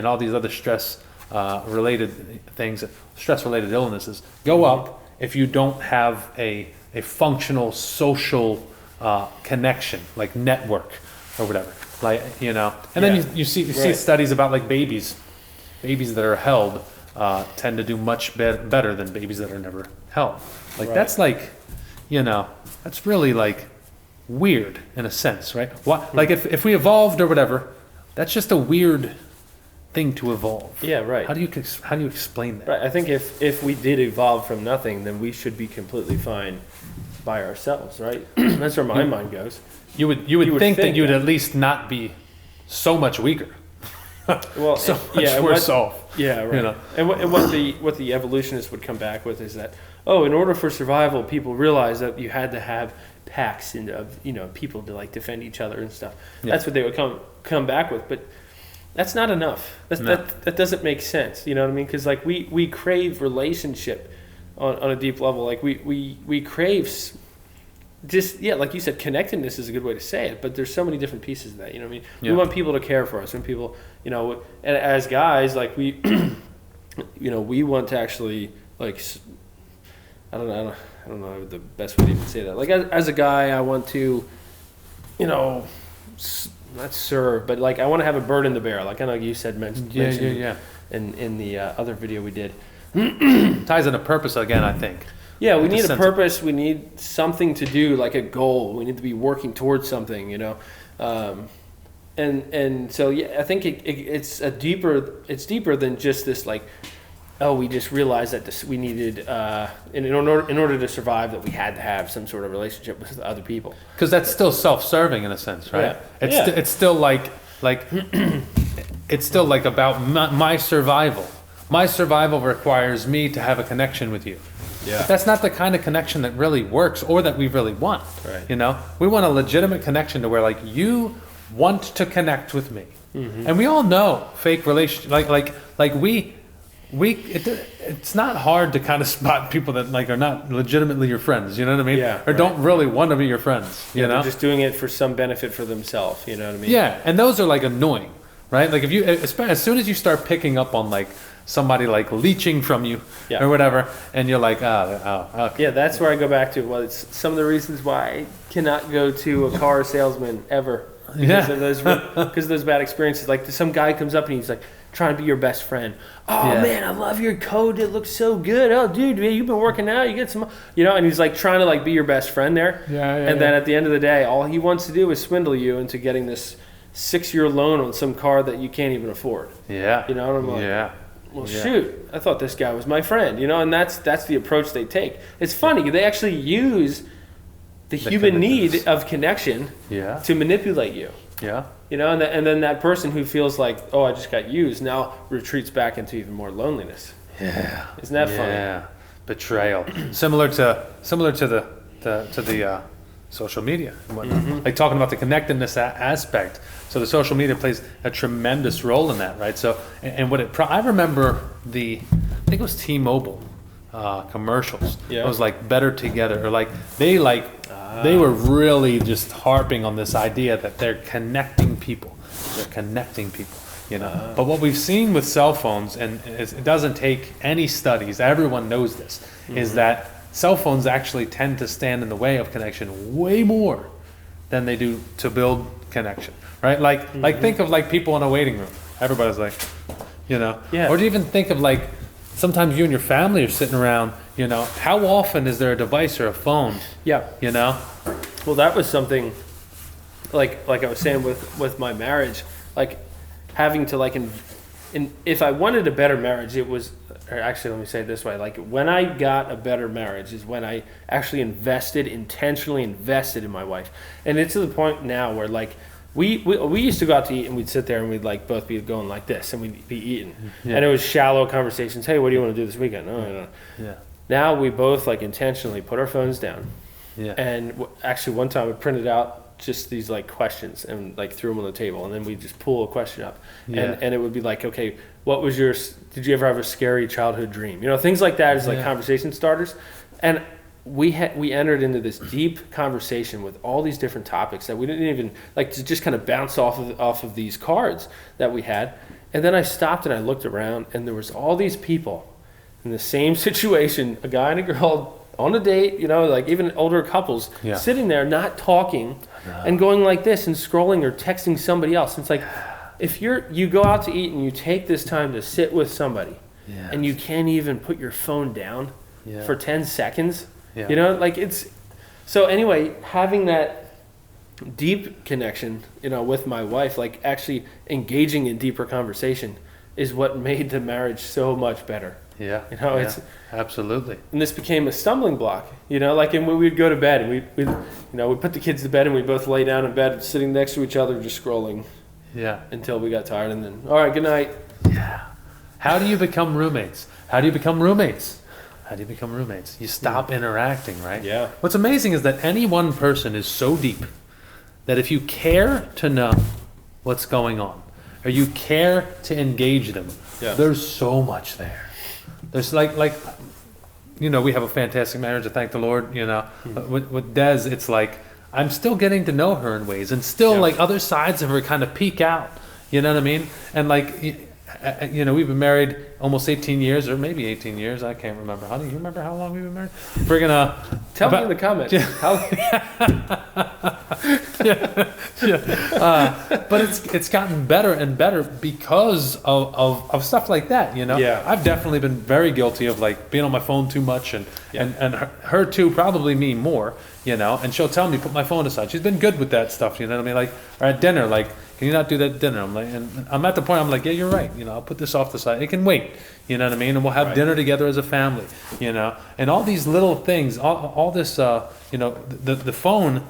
all these other stress related things, stress related illnesses, go up if you don't have a functional social connection, like network or whatever. Like, and then you see Right. studies about like babies that are held tend to do much better than babies that are never held. Like Right. that's like, that's really like weird in a sense, right? Like if we evolved or whatever, that's just a weird thing to evolve. Yeah, right. How do you explain that? Right. I think if we did evolve from nothing, then we should be completely fine by ourselves, right? That's where my mind goes. You would would think that think you'd that. at least not be so much weaker, Well, so much yeah, worse off. Yeah, right. And what the evolutionists would come back with is that, in order for survival, people realized that you had to have packs of people to like defend each other and stuff. Yeah. That's what they would come back with, but that's not enough. That doesn't make sense. You know what I mean? Because like we crave relationship on a deep level. Like we crave like you said, connectedness is a good way to say it, but there's so many different pieces of that. You know what I mean? Yeah. We want people to care for us, and people, and as guys, like we, we want to actually like, I don't know the best way to even say that. Like as a guy, I want to, not serve, but like I want to have a bird to bear. Like I know you mentioned in the other video we did. Ties into purpose again, I think. Yeah, we Like need a sense purpose. We need something to do, like a goal. We need to be working towards something, and so yeah, I think it's deeper than just this like, we just realized that we needed in order to survive, that we had to have some sort of relationship with other people. Because that's still self-serving in a sense, right? Yeah. It's still like it's still like about my survival. My survival requires me to have a connection with you. Yeah. But that's not the kind of connection that really works or that we really want. Right. We want a legitimate connection to where like you want to connect with me, and we all know fake relation it's not hard to kind of spot people that like are not legitimately your friends. You know what I mean? Yeah, or don't really want to be your friends. You know, they're just doing it for some benefit for themselves. You know what I mean? Yeah, and those are like annoying, right? Like if you, as soon as you start picking up on like somebody like leeching from you or whatever, and you're like, okay. Yeah, that's where I go back to. Well, it's some of the reasons why I cannot go to a car salesman ever. Because of those bad experiences. Like some guy comes up and he's like trying to be your best friend. Oh man, I love your coat. It looks so good. Oh dude, man, you've been working out. You get some, and he's like trying to like be your best friend there. And then at the end of the day, all he wants to do is swindle you into getting this 6-year loan on some car that you can't even afford. Yeah. You know what I'm like? Yeah. Well, shoot, I thought this guy was my friend, and that's the approach they take. It's funny, they actually use the human need of connection to manipulate you. Yeah. And then that person who feels like, oh, I just got used, now retreats back into even more loneliness. Yeah. Isn't that funny? Yeah. Betrayal. similar to the social media and whatnot. Like talking about the connectedness aspect. So the social media plays a tremendous role in that, right? So, and what I remember I think it was T-Mobile commercials. Yeah. It was like better together, or like they were really just harping on this idea that they're connecting people. But what we've seen with cell phones, and it doesn't take any studies, everyone knows this, is that cell phones actually tend to stand in the way of connection way more than they do to build connection, right? Like think of like people in a waiting room. Everybody's like, or do you even think of like, sometimes you and your family are sitting around, how often is there a device or a phone? Yeah. Well, that was something, like I was saying with my marriage, like having to like and if I wanted a better marriage, it was, or actually, let me say it this way: like when I got a better marriage is when I actually intentionally invested in my wife, and it's to the point now where like we used to go out to eat and we'd sit there and we'd like both be going like this and we'd be eating, and it was shallow conversations. Hey, what do you want to do this weekend? No. Yeah. Now we both like intentionally put our phones down, and actually one time we printed out just these like questions and like threw them on the table, and then we just pull a question up, and it would be like, okay, what was did you ever have a scary childhood dream? Things like that is like conversation starters. And we entered into this deep conversation with all these different topics that we didn't even like to just kind of bounce off of these cards that we had. And then I stopped and I looked around, and there was all these people in the same situation, a guy and a girl on a date, like even older couples sitting there not talking and going like this and scrolling or texting somebody else. It's like, if you go out to eat and you take this time to sit with somebody and you can't even put your phone down for 10 seconds, so anyway, having that deep connection, with my wife, like actually engaging in deeper conversation is what made the marriage so much better. It's absolutely. And this became a stumbling block, like, and when we'd go to bed and we'd put the kids to bed and we'd both lay down in bed sitting next to each other just scrolling until we got tired, and then, all right, good night. How do you become roommates? You stop interacting, right? What's amazing is that any one person is so deep that if you care to know what's going on or you care to engage them, there's so much there. There's like we have a fantastic marriage, I thank the Lord, with Des, it's like I'm still getting to know her in ways, and still like other sides of her kind of peek out, you know what I mean? And like, we've been married almost 18 years, or maybe 18 years, I can't remember. Honey, you remember how long we've been married? Friggin' tell me in the comments. But it's gotten better and better because of stuff like that, I've definitely been very guilty of like being on my phone too much, and her too, probably me more, and she'll tell me put my phone aside. She's been good with that stuff, you know what I mean? Like, or at dinner, like, can you not do that at dinner? I'm like, and I'm at the point I'm like, yeah, you're right, I'll put this off the side, it can wait, you know what I mean? And we'll have dinner together as a family, and all these little things, all this, the phone.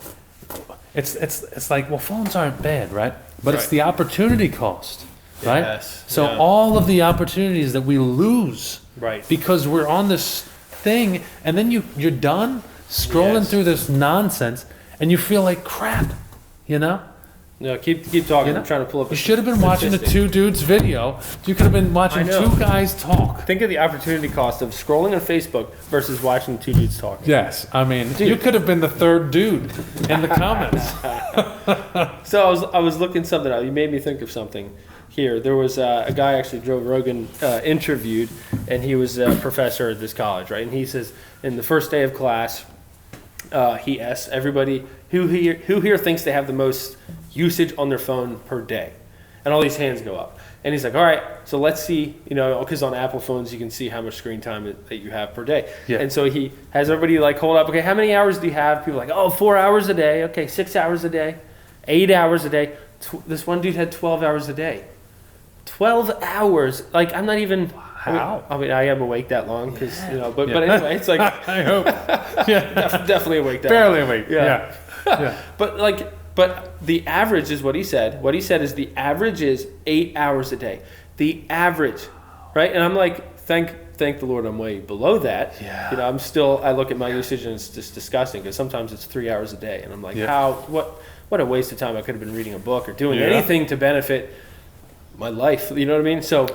It's like, well, phones aren't bad, right? But it's the opportunity cost, right? Yes. So all of the opportunities that we lose, right, because we're on this thing, and then you're done scrolling through this nonsense, and you feel like crap, No, keep talking. I'm trying to pull up. You should have been watching the two dudes video. You could have been watching two guys talk. Think of the opportunity cost of scrolling on Facebook versus watching two dudes talk. Yes, I mean, you could have been the third dude in the comments. So I was looking something out. You made me think of something here. There was a guy actually Joe Rogan interviewed, and he was a professor at this college, right? And he says in the first day of class, he asks everybody who here thinks they have the most usage on their phone per day, and all these hands go up, and he's like, all right, so let's see, because on Apple phones you can see how much screen time that you have per day, and so he has everybody like hold up, okay, how many hours do you have? People are like, 4 hours a day, okay, 6 hours a day, 8 hours a day. This one dude had 12 hours a day. 12 hours, like I'm not even. How? I mean, I am awake that long because but anyway, it's like I hope, definitely awake that barely long. awake, yeah. But the average is what he said. What he said is the average is 8 hours a day. The average, right? And I'm like, thank the Lord, I'm way below that. Yeah. I look at my usage and it's just disgusting because sometimes it's 3 hours a day, and I'm like, what a waste of time. I could have been reading a book or doing anything to benefit my life. You know what I mean? So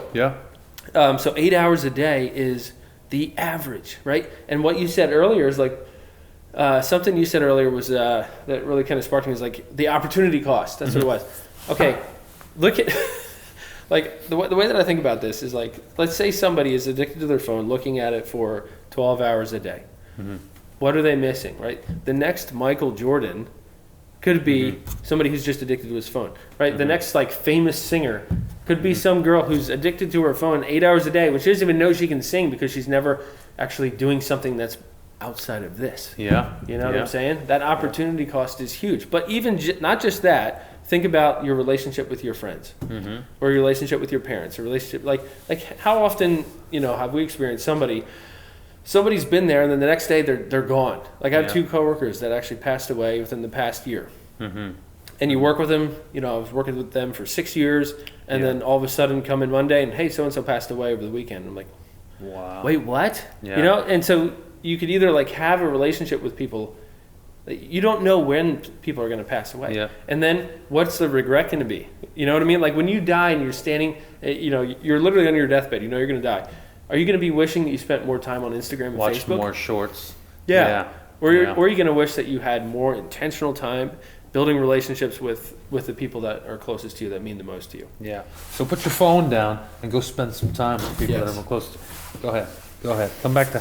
so 8 hours a day is the average, right? And what you said earlier is like. Something you said earlier was that really kind of sparked me, is like the opportunity cost. That's what it was. Okay, look at like the way that I think about this is like, let's say somebody is addicted to their phone, looking at it for 12 hours a day. Mm-hmm. What are they missing, right? The next Michael Jordan could be somebody who's just addicted to his phone, right? Mm-hmm. The next like famous singer could be some girl who's addicted to her phone 8 hours a day when she doesn't even know she can sing because she's never actually doing something that's outside of this. Yeah. You know what I'm saying? That opportunity cost is huge. But even not just that, think about your relationship with your friends, or your relationship with your parents, or relationship like how often have we experienced somebody's been there and then the next day they're gone. Like I have 2 coworkers that actually passed away within the past year. And you work with them, I was working with them for 6 years, and then all of a sudden come in one day and, hey, so-and-so passed away over the weekend. I'm like, wow. Wait, what? Yeah. And so you could either like have a relationship with people, you don't know when people are going to pass away. Yeah. And then what's the regret going to be? You know what I mean? Like when you die and you're standing, you're literally on your deathbed, you're going to die. Are you going to be wishing that you spent more time on Instagram and Watch Facebook? more shorts. Yeah. Or are you going to wish that you had more intentional time building relationships with the people that are closest to you, that mean the most to you? Yeah. So put your phone down and go spend some time with people that are more close to you. Go ahead. Come back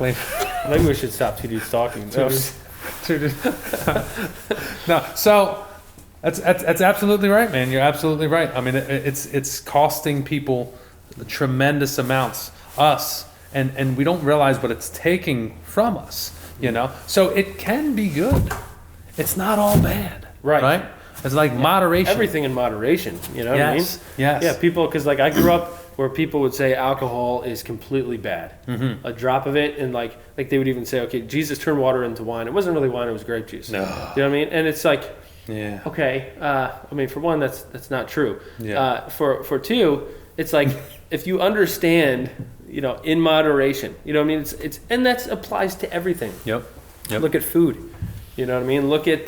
later. Maybe we should stop 2 dudes talking. No, so that's absolutely right, man. You're absolutely right. I mean, it's costing people tremendous amounts, us, and we don't realize what it's taking from us. So it can be good. It's not all bad, right? It's like moderation. Everything in moderation, what I mean? Yes. Yeah, people, because like I grew up where people would say alcohol is completely bad. A drop of it, and like they would even say, okay, Jesus turned water into wine. It wasn't really wine, it was grape juice. No. You know what I mean? And it's like, Yeah. okay, I mean, for one, that's not true. Yeah. For two, it's like, if you understand, in moderation, what I mean? It's and that applies to everything. Yep. Look at food. You know what I mean? Look at,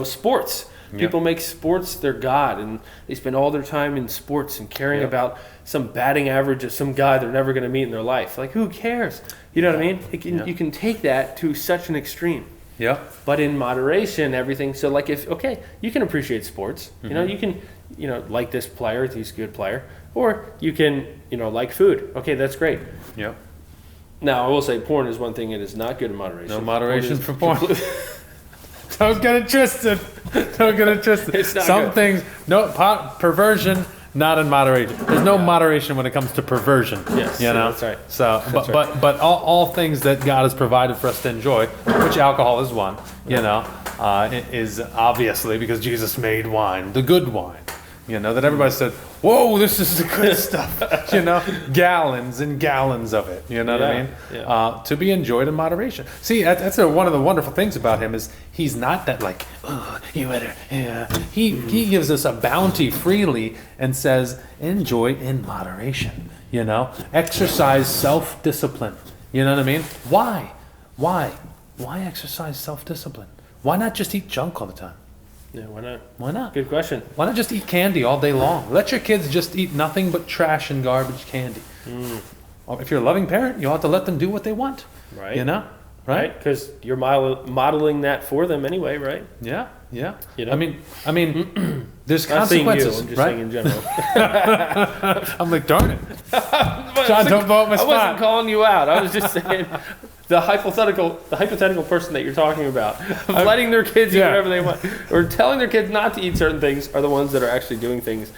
sports. People make sports their god, and they spend all their time in sports and caring about some batting average of some guy they're never going to meet in their life. Like, who cares? You know what I mean? You can take that to such an extreme. Yeah. But in moderation, everything. So, like, you can appreciate sports. You can, like this player, he's a good player. Or you can, like food. Okay, that's great. Yep. Now, I will say porn is one thing that is not good in moderation. No moderation for porn. Don't get it twisted. It's not Some good. things, perversion, not in moderation. There's no moderation when it comes to perversion. Yes, that's right. So, but all things that God has provided for us to enjoy, which alcohol is one, is obviously because Jesus made wine, the good wine. That everybody said, whoa, this is the good stuff. Gallons and gallons of it. You know what I mean? Yeah. To be enjoyed in moderation. See, that's one of the wonderful things about him is he's not that like, oh, you better, yeah. He gives us a bounty freely and says, enjoy in moderation. Exercise self-discipline. You know what I mean? Why? Why exercise self-discipline? Why not just eat junk all the time? Yeah, why not? Why not? Good question. Why not just eat candy all day long? Let your kids just eat nothing but trash and garbage candy. Or if you're a loving parent, you'll have to let them do what they want. Right. Right? Because you're modeling that for them anyway, right? Yeah. I mean, there's not saying consequences, you, I'm just right? saying in general. I'm like, darn it. John, don't blow up my I spot. wasn't calling you out. I was just saying the hypothetical person that you're talking about, letting their kids eat whatever they want, or telling their kids not to eat certain things, are the ones that are actually doing things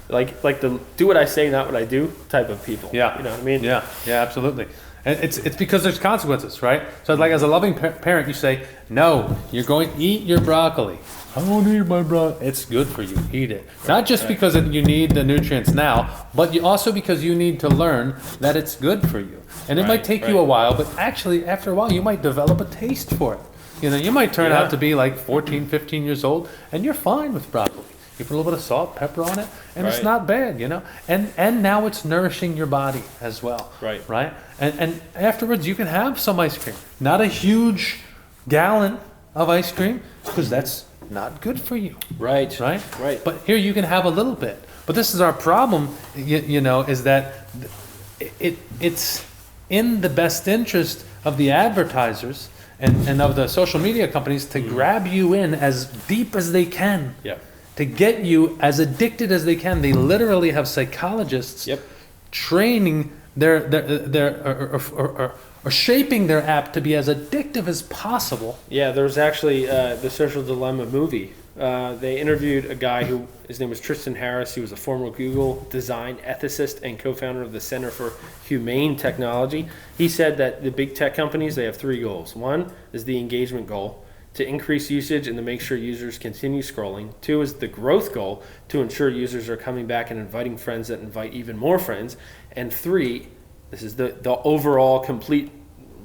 like the do what I say, not what I do type of people. Yeah. You know what I mean? Yeah, absolutely. And it's because there's consequences, right? So like as a loving parent, you say, no, you're going to eat your broccoli. I won't eat my broccoli. It's good for you. Eat it. Not just because you need the nutrients now, but also because you need to learn that it's good for you. And it might take you a while, but actually after a while you might develop a taste for it. You might turn out to be like 14, 15 years old and you're fine with broccoli. You put a little bit of salt, pepper on it, and it's not bad, And now it's nourishing your body as well. Right? And afterwards you can have some ice cream. Not a huge gallon of ice cream, because that's not good for you. Right. But here you can have a little bit. But this is our problem, is that it's in the best interest of the advertisers and of the social media companies to grab you in as deep as they can. Yeah. To get you as addicted as they can. They literally have psychologists training or shaping their app to be as addictive as possible. Yeah, there was actually the Social Dilemma movie. They interviewed a guy his name was Tristan Harris. He was a former Google design ethicist and co-founder of the Center for Humane Technology. He said that the big tech companies, they have 3 goals. One is the engagement goal. to increase usage and to make sure users continue scrolling. 2 is the growth goal, to ensure users are coming back and inviting friends that invite even more friends. And 3, this is the overall complete,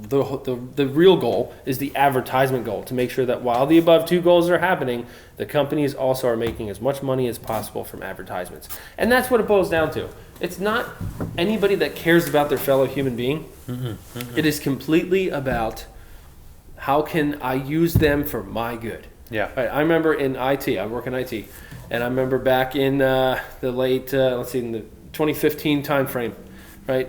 the real goal is the advertisement goal, to make sure that while the above 2 goals are happening, the companies also are making as much money as possible from advertisements. And that's what it boils down to. It's not anybody that cares about their fellow human being. It is completely about how can I use them for my good. Yeah. Right, I remember in IT, I work in IT, and I remember back in the late, in the 2015 timeframe, right?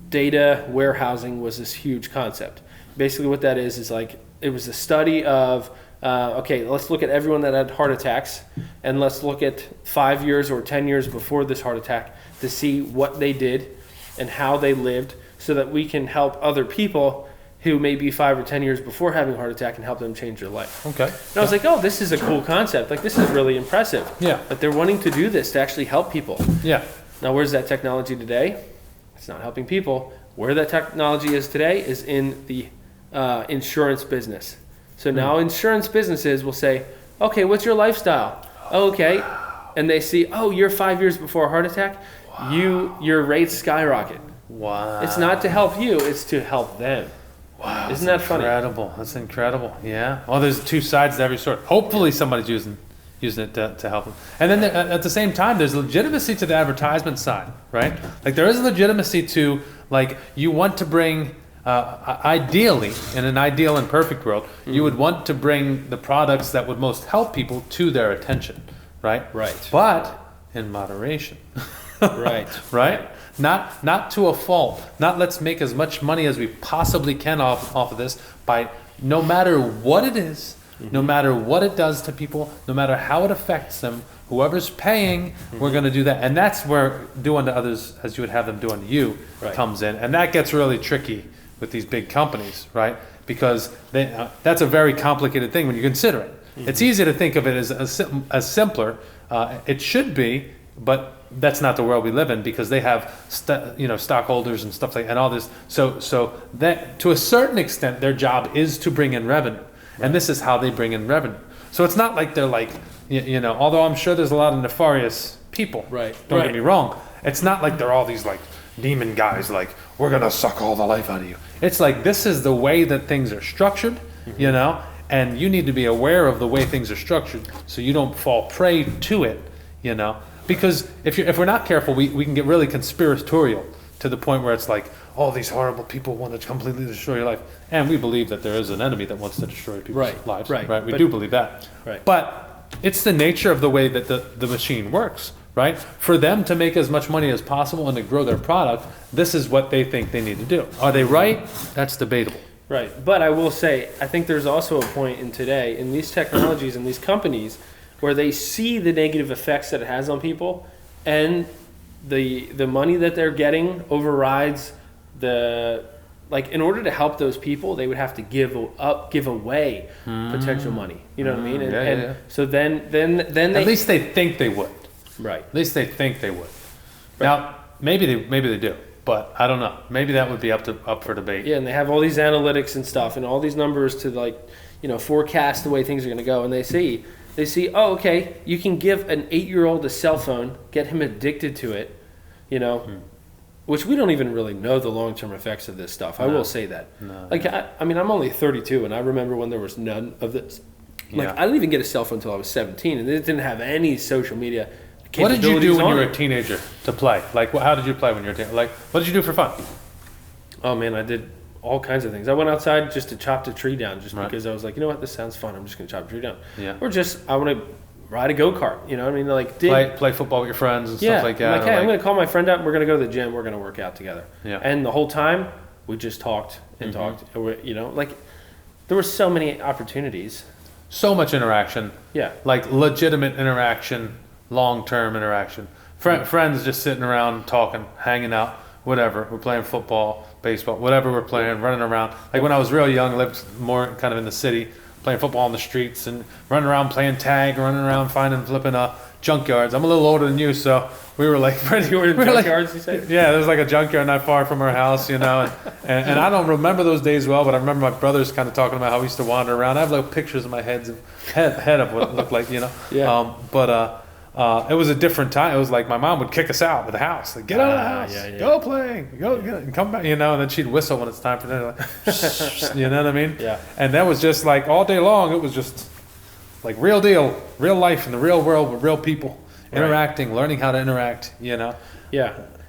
Data warehousing was this huge concept. Basically what that is like, it was a study of, okay, let's look at everyone that had heart attacks, and let's look at 5 years or 10 years before this heart attack to see what they did and how they lived, so that we can help other people who may be 5 or 10 years before having a heart attack and help them change their life. Okay. And I was like, oh, this is a cool concept. Like, this is really impressive. Yeah. But they're wanting to do this to actually help people. Yeah. Now, where's that technology today? It's not helping people. Where that technology is today is in the insurance business. So now insurance businesses will say, okay, what's your lifestyle? Okay. And they see, oh, you're 5 years before a heart attack. Your rates skyrocket. Wow. It's not to help you, it's to help them. Wow. Isn't that funny? Incredible. That's incredible. Yeah. Well, there's 2 sides to every sort. Hopefully somebody's using it to help them. And then at the same time, there's legitimacy to the advertisement side, right? Like, there is legitimacy to, like, you want to bring, ideally, in an ideal and perfect world, you would want to bring the products that would most help people to their attention, right? Right. But in moderation. Right. Right? Not to a fault. Not let's make as much money as we possibly can off of this, by no matter what it is, no matter what it does to people, no matter how it affects them, whoever's paying, we're going to do that. And that's where do unto others as you would have them do unto you comes in. And that gets really tricky with these big companies, right? Because that's a very complicated thing when you consider it. It's easy to think of it as simpler. It should be, but that's not the world we live in, because they have stockholders and stuff and all this. So that, to a certain extent, their job is to bring in revenue, and this is how they bring in revenue. So it's not like they're like, although I'm sure there's a lot of nefarious people. Right. Don't get me wrong. It's not like they're all these like demon guys, like, we're gonna suck all the life out of you. It's like, this is the way that things are structured, and you need to be aware of the way things are structured so you don't fall prey to it, Because if we're not careful, we can get really conspiratorial to the point where it's like, all these horrible people want to completely destroy your life. And we believe that there is an enemy that wants to destroy people's lives. Right. We do believe that. Right. But it's the nature of the way that the machine works, right? For them to make as much money as possible and to grow their product, this is what they think they need to do. Are they right? That's debatable. Right. But I will say, I think there's also a point in today, in these technologies and these companies, where they see the negative effects that it has on people, and the money that they're getting overrides in order to help those people, they would have to give away potential money. You know what I mean? And so then they, at least they think they would. Right. At least they think they would. Right. Now, maybe they do, but I don't know. Maybe that would be up for debate. Yeah, and they have all these analytics and stuff and all these numbers to forecast the way things are going to go, and they see, oh, okay, you can give an 8-year-old a cell phone, get him addicted to it, which we don't even really know the long-term effects of this stuff. I will say that. No, I'm only 32, and I remember when there was none of this. I didn't even get a cell phone until I was 17, and it didn't have any social media capabilities. What did you do when you were a teenager to play? Like, how did you play when you were a teenager? Like, what did you do for fun? Oh, man, I did all kinds of things. I went outside just to chop the tree down, just because I was like, you know what, this sounds fun. I'm just going to chop the tree down. Yeah. Or just, I want to ride a go-kart, play football with your friends and stuff like that. I'm going to call my friend up, and we're going to go to the gym, we're going to work out together. Yeah. And the whole time, we just talked and talked. There were so many opportunities. So much interaction. Yeah. Like legitimate interaction, long-term interaction. Friends just sitting around, talking, hanging out, whatever. We're playing football, baseball, whatever we're playing, running around. Like when I was real young, I lived more kind of in the city. playing football in the streets and running around playing tag, running around flipping junkyards. I'm a little older than you, so we were like You were in junkyards, you said? yeah, there was like a junkyard not far from our house, and I don't remember those days well, but I remember my brothers kind of talking about how we used to wander around. I have like pictures in my head of what it looked like, Yeah. It was a different time. It was like my mom would kick us out of the house, like get out of the house, yeah. go play, go get it, and come back, and then she'd whistle when it's time for dinner, like, shh, you know what I mean? Yeah. And that was just like all day long. It was just like real deal, real life in the real world with real people. Interacting, learning how to interact, Yeah.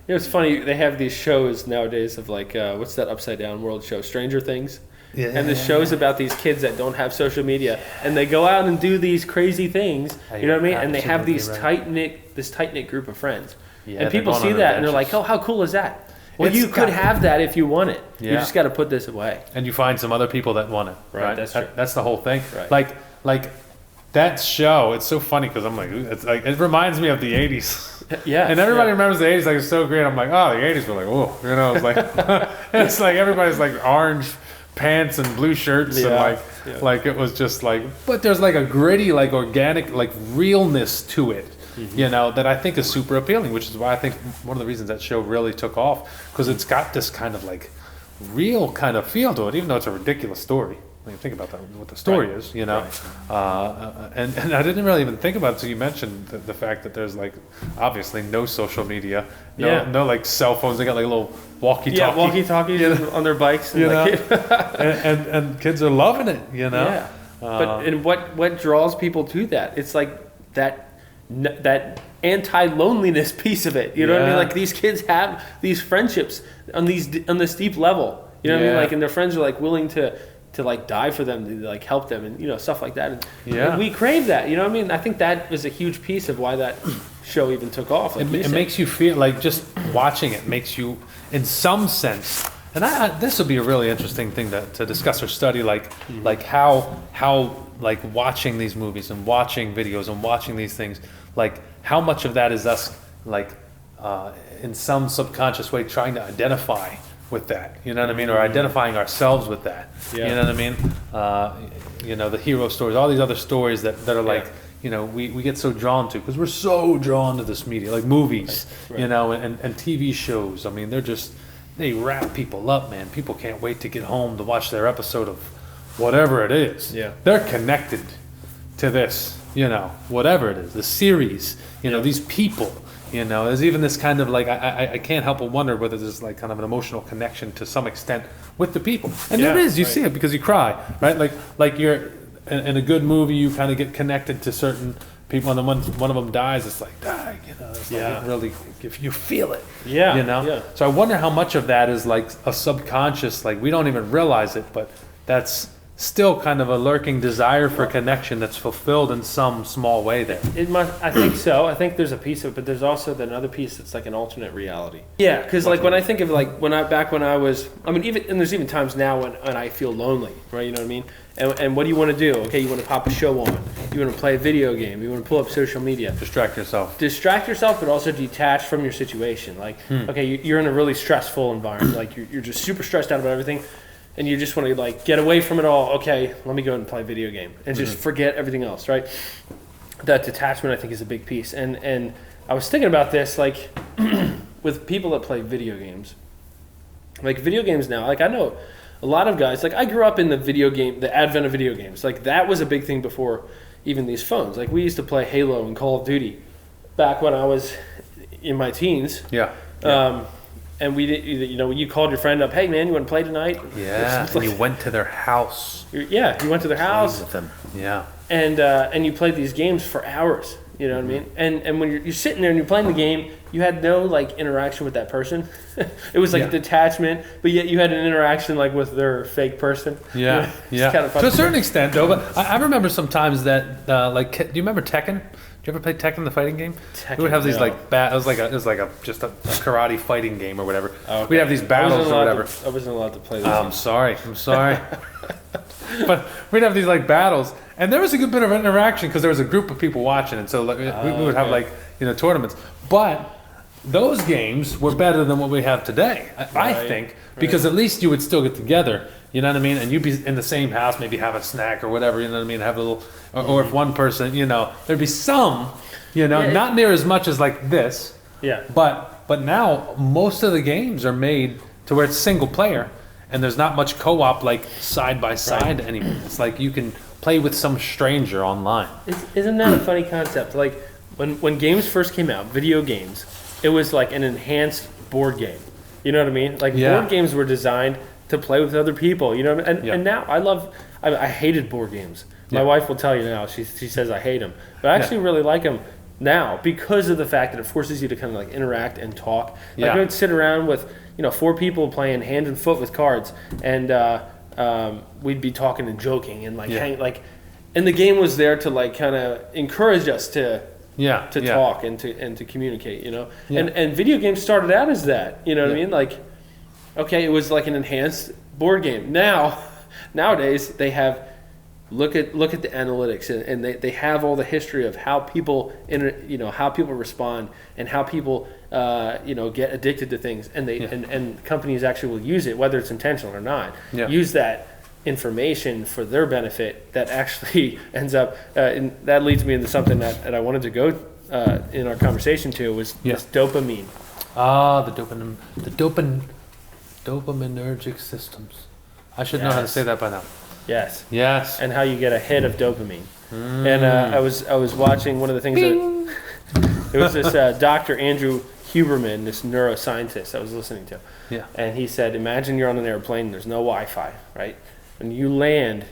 It's funny, they have these shows nowadays of like, what's that upside down world show? Stranger Things. Yeah. And the show's about these kids that don't have social media, and they go out and do these crazy things, you know what I mean? And they have these tight knit group of friends. Yeah, and people see that and they're like, oh, how cool is that? Well, you could have that if you want it. You just got to put this away. And you find some other people that want it. Right. That's true. That's the whole thing. Right. Like that show, it's so funny because I'm like, it's like, it reminds me of the 80s. Yeah. And everybody remembers the 80s like it's so great. I'm like, oh, the 80s were like, whoa, it's like, it's like everybody's like orange pants and blue shirts and like it was just like, but there's like a gritty, like organic, like realness to it, that I think is super appealing, which is why I think one of the reasons that show really took off, because it's got this kind of like real kind of feel to it, even though it's a ridiculous story. I mean, think about that, what the story is, and I didn't really even think about it until you mentioned the fact that there's like obviously no social media, no like cell phones. They got like a little walkie-talkie. Yeah, walkie-talkies on their bikes. And kids are loving it, Yeah. And what draws people to that? It's like that anti-loneliness piece of it. You know what I mean? Like these kids have these friendships on this deep level. You know what I mean? Like, and their friends are like willing to like die for them, to like help them, and stuff like that. And we crave that. You know what I mean? I think that was a huge piece of why that show even took off. Like it makes you feel like, just watching it makes you, in some sense. And this will be a really interesting thing to discuss or study, like how like watching these movies and watching videos and watching these things, like how much of that is us like in some subconscious way trying to identify with that, you know what I mean, or identifying ourselves with that, you know what I mean, the hero stories, all these other stories that are like, we get so drawn to, because we're so drawn to this media, like movies, and TV shows. I mean, they wrap people up, man. People can't wait to get home to watch their episode of whatever it is. Yeah, they're connected to this, whatever it is, the series, these people. There's even this kind of like, I can't help but wonder whether there's like kind of an emotional connection to some extent with the people. And there is, you see it because you cry, right? Like you're in a good movie, you kind of get connected to certain people, and then when one of them dies, it's like, it's like it really, if you feel it, So I wonder how much of that is like a subconscious, like we don't even realize it, but that's still kind of a lurking desire for connection that's fulfilled in some small way there. I think so. I think there's a piece of it, but there's also another piece that's like an alternate reality. Yeah, because like when I think of like when I was, I mean, even, and there's even times now when I feel lonely, right? You know what I mean? And what do you want to do? Okay, you want to pop a show on. You want to play a video game. You want to pull up social media. Distract yourself, but also detach from your situation. Like, okay, you're in a really stressful environment. Like you're just super stressed out about everything. And you just want to like get away from it all. Okay, let me go and play a video game and just forget everything else, right? That detachment, I think, is a big piece. And I was thinking about this, like with people that play video games. Like video games now, like I know a lot of guys. Like I grew up in the advent of video games. Like that was a big thing before even these phones. Like we used to play Halo and Call of Duty back when I was in my teens. Yeah. And we did, you called your friend up, hey man, you want to play tonight? Yeah, and you went to their house. You went to their house. With them. Yeah. And you played these games for hours, you know what I mean? And when you're sitting there and you're playing the game, you had no like interaction with that person. It was like detachment, but yet you had an interaction like with their fake person. Yeah, kind of to a certain extent though, but I remember sometimes that like, do you remember Tekken? Did you ever play Tekken, the fighting game? We would have these like it was like just a karate fighting game or whatever. Okay. We'd have these battles or whatever. I wasn't allowed to play this. I'm sorry. But we'd have these like battles, and there was a good bit of interaction because there was a group of people watching, and so like, we would have like tournaments. But those games were better than what we have today. I Right, think, because at least you would still get together. You know what I mean? And you'd be in the same house, maybe have a snack or whatever. You know what I mean? Have a little, or if one person, there'd be some, Yeah. not near as much as like this. Yeah. But now most of the games are made to where it's single player, and there's not much co-op like side by side anymore. It's like you can play with some stranger online. Isn't that a funny concept? Like when games first came out, video games, it was like an enhanced board game. You know what I mean? Like Yeah. board games were designed to play with other people. You know what I mean? And, Yeah. and now I hated board games. My Yeah. wife will tell you now. She says I hate them, but I actually really like them now because of the fact that it forces you to kind of like interact and talk. Like Yeah. I would sit around with 4 people playing hand and foot with cards, and we'd be talking and joking and like Yeah. and the game was there to like kind of encourage us to Yeah. talk and to communicate, Yeah. and video games started out as that, you know what I Yeah. mean? Like, okay, it was like an enhanced board game. Nowadays they have look at the analytics, and they have all the history of how people how people respond and how people get addicted to things, and and companies actually will use it, whether it's intentional or not. Yeah. Use that information for their benefit that actually ends up and that leads me into something that I wanted to go in our conversation to was this dopamine. The dopaminergic systems. I should know how to Yes. say that by now. Yes. Yes. And how you get a hit of dopamine. And I was watching one of the things that it was this Dr. Andrew Huberman, this neuroscientist I was listening to. Yeah. And he said, imagine you're on an airplane and there's no Wi-Fi, right? And you land,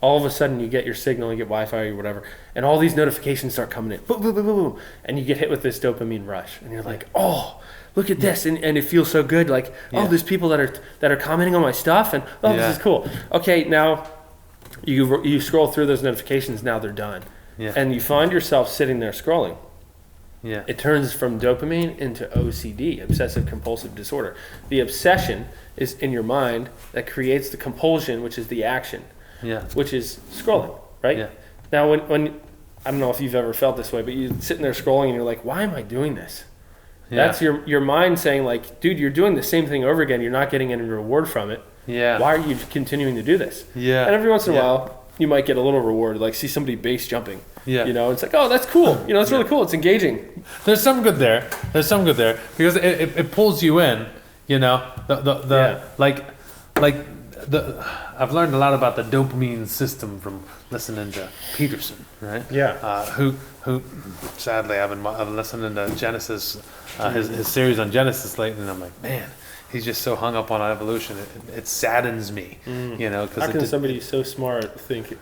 all of a sudden you get your signal, you get Wi-Fi or whatever, and all these notifications start coming in, boom, boom, boom, boom, boom, and you get hit with this dopamine rush, and you're like, oh, look at this, and it feels so good, like, oh, there's people that are commenting on my stuff, and this is cool. Okay, now you scroll through those notifications, now they're done, and you find yourself sitting there scrolling. Yeah. It turns from dopamine into OCD, obsessive compulsive disorder. The obsession is in your mind that creates the compulsion, which is the action, which is scrolling, right? Yeah. Now, when I don't know if you've ever felt this way, but you're sitting there scrolling and you're like, why am I doing this? Yeah. That's your mind saying like, dude, you're doing the same thing over again. You're not getting any reward from it. Yeah. Why are you continuing to do this? Yeah. And every once in a while, you might get a little reward, like see somebody base jumping. Yeah. It's like, oh, that's cool. It's really cool. It's engaging. There's some good there. Because it pulls you in. I've learned a lot about the dopamine system from listening to Peterson, right? Yeah. Who sadly I've been listening to Genesis, his series on Genesis lately, and I'm like, man, he's just so hung up on evolution. It saddens me, because How can somebody so smart think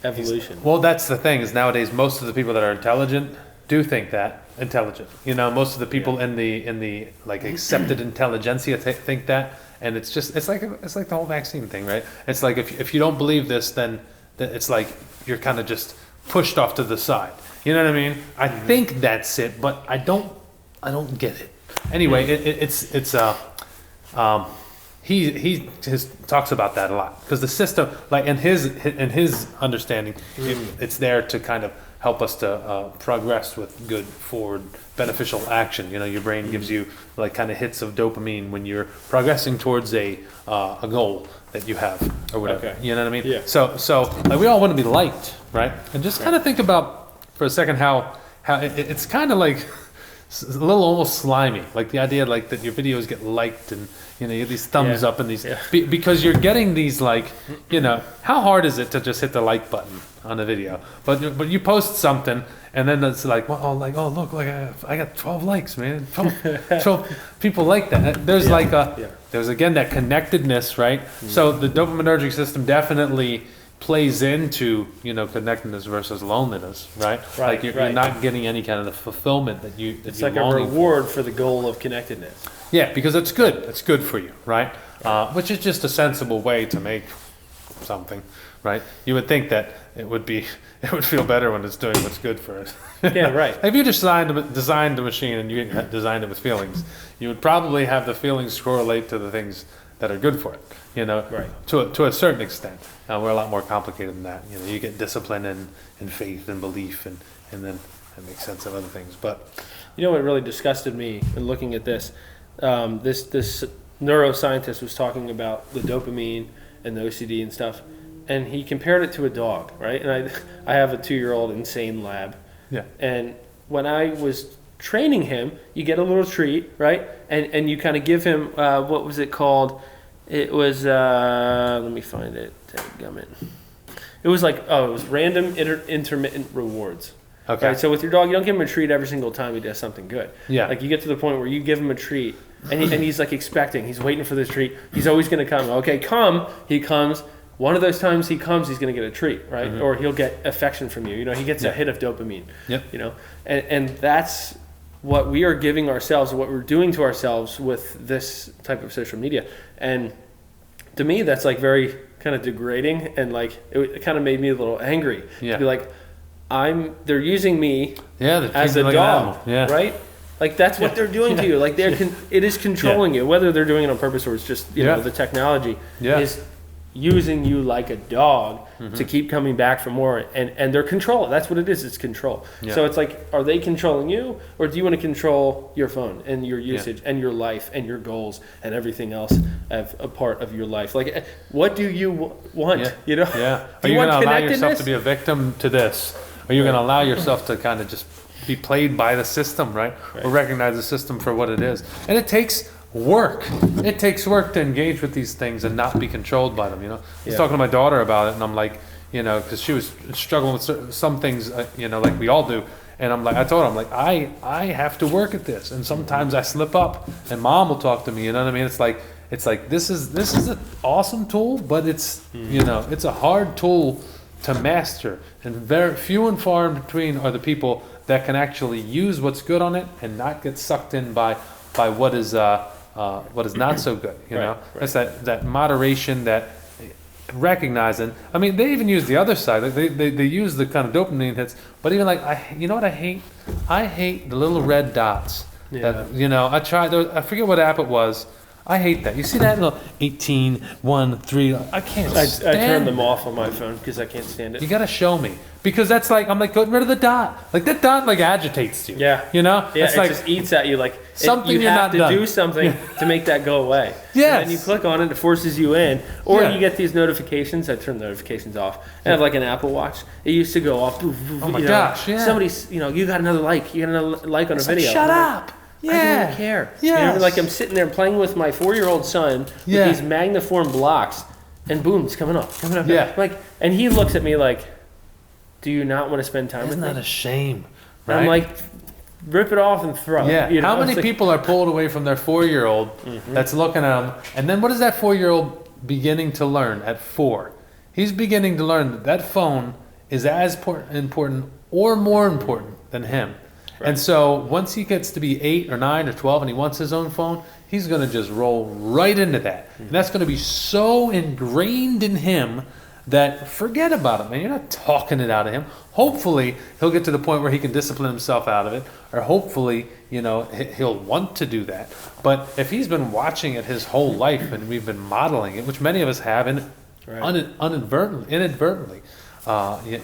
evolution? Well, that's the thing is nowadays most of the people that are intelligent do think that intelligent. Most of the people in the like accepted intelligentsia think that, and it's like the whole vaccine thing, right? It's like if you don't believe this, then it's like you're kind of just pushed off to the side. You know what I mean? I think that's it, but I don't get it. Anyway, he talks about that a lot because the system, like in his understanding, it's there to kind of help us to progress with good forward beneficial action. Your brain gives you like kind of hits of dopamine when you're progressing towards a goal that you have or whatever. Okay. You know what I mean? Yeah. So like we all want to be liked, right? And just kind of think about for a second how it's kind of like a little almost slimy, like the idea like that your videos get liked and you get these thumbs up and these because you're getting these like how hard is it to just hit the like button on a video, but you post something and then it's like oh look, like I got 12 likes, man. 12 people like that. There's there's again that connectedness, right? So the dopaminergic system definitely plays into connectedness versus loneliness, right? Like you're not getting any kind of the fulfillment that it's like a reward for the goal of connectedness. Yeah, because it's good for you, right? Which is just a sensible way to make something, right? You would think that it would feel better when it's doing what's good for it. Yeah, right. If you designed the machine and you designed it with feelings, you would probably have the feelings correlate to the things that are good for it. Right. To a certain extent. We're a lot more complicated than that. You get discipline and faith and belief and then and make sense of other things. But You know what really disgusted me in looking at this? This neuroscientist was talking about the dopamine and the OCD and stuff, and he compared it to a dog, right? And I have a 2-year-old insane lab, yeah, and when I was training him, you get a little treat, right? And you kind of give him what was it called? It was let me find it. Dadgummit. It was like it was random intermittent rewards. okay, Right, so with your dog, you don't give him a treat every single time he does something good. yeah, Like you get to the point where you give him a treat, and he's like expecting, he's waiting for this treat. He's always going to come. Okay, come. He comes. One of those times he comes, he's going to get a treat, right? Mhm. Or he'll get affection from you. You know, he gets Yeah. a hit of dopamine. Yep. You know, and that's what we are giving ourselves, what we're doing to ourselves with this type of social media. And to me, that's like very kind of degrading, and like it kind of made me a little angry. Yeah. To be like, they're using me yeah. They're as a treating you like an dog, animal. Yeah, right? Like that's what they're doing to you. Like it is controlling you, whether they're doing it on purpose or it's just you know Yeah. the technology Yeah. is using you like a dog Mm-hmm. to keep coming back for more, and they're control. That's what it is. It's control. Yeah. So it's like, are they controlling you, or do you want to control your phone and your usage and your life and your goals and everything else as a part of your life? Like, what do you want? Yeah. You know? Yeah. Do Are you want going to allow yourself connectedness? to be a victim to this? Are you going to allow yourself to kind of just be played by the system, right? Or recognize the system for what it is? And it takes work. It takes work to engage with these things and not be controlled by them, you know? I was Yeah. talking to my daughter about it, and I'm like, you know, because she was struggling with some things, you know, like we all do. And I'm like, I told her, I'm like, I have to work at this. And sometimes I slip up, and mom will talk to me, you know what I mean? It's like this is an awesome tool, but it's, you know, it's a hard tool to master. And very few and far in between are the people that can actually use what's good on it and not get sucked in by what is not so good, you know? Right. It's that moderation, that recognizing. I mean, they even use the other side. Like they use the kind of dopamine hits, but even like you know what I hate? I hate the little red dots. Yeah. That, you know, I tried. I forget what app it was. I hate that. You see that little 18, 1, 3. I can't I stand. turn them off on my phone because I can't stand You it. gotta show me, because that's like, I'm like, get rid of the dot. Like that dot like agitates you. Yeah. You know? Yeah, It's it like, just eats at you like something you you're have not to done. do something to make that go away. Yes. And then you click on it, it forces you in. Or Yeah. you get these notifications. I turn notifications off. I have like an Apple Watch. It used to go off. Oh my gosh, yeah. Somebody's, you got another like. You got another like on a it's like, video. shut I'm like, up. I don't Yeah. even care. Yes. Like I'm sitting there playing with my 4-year-old son with Yeah. these magniform blocks, and boom, it's coming up. Yeah. Like, and he looks at me like, "Do you not want to spend time Isn't with that me?" a shame? And Right? I'm like, "Rip it off and throw it." yeah. You know? How many It's like- people are pulled away from their 4-year-old that's looking at them, and then what is that 4-year-old beginning to learn at 4? He's beginning to learn that that phone is as important or more important than him. And so once he gets to be 8 or 9 or 12 and he wants his own phone, he's going to just roll right into that. And that's going to be so ingrained in him that forget about it, man. You're not talking it out of him. Hopefully he'll get to the point where he can discipline himself out of it, or hopefully, you know, he'll want to do that. But if he's been watching it his whole life and we've been modeling it, which many of us have, inadvertently,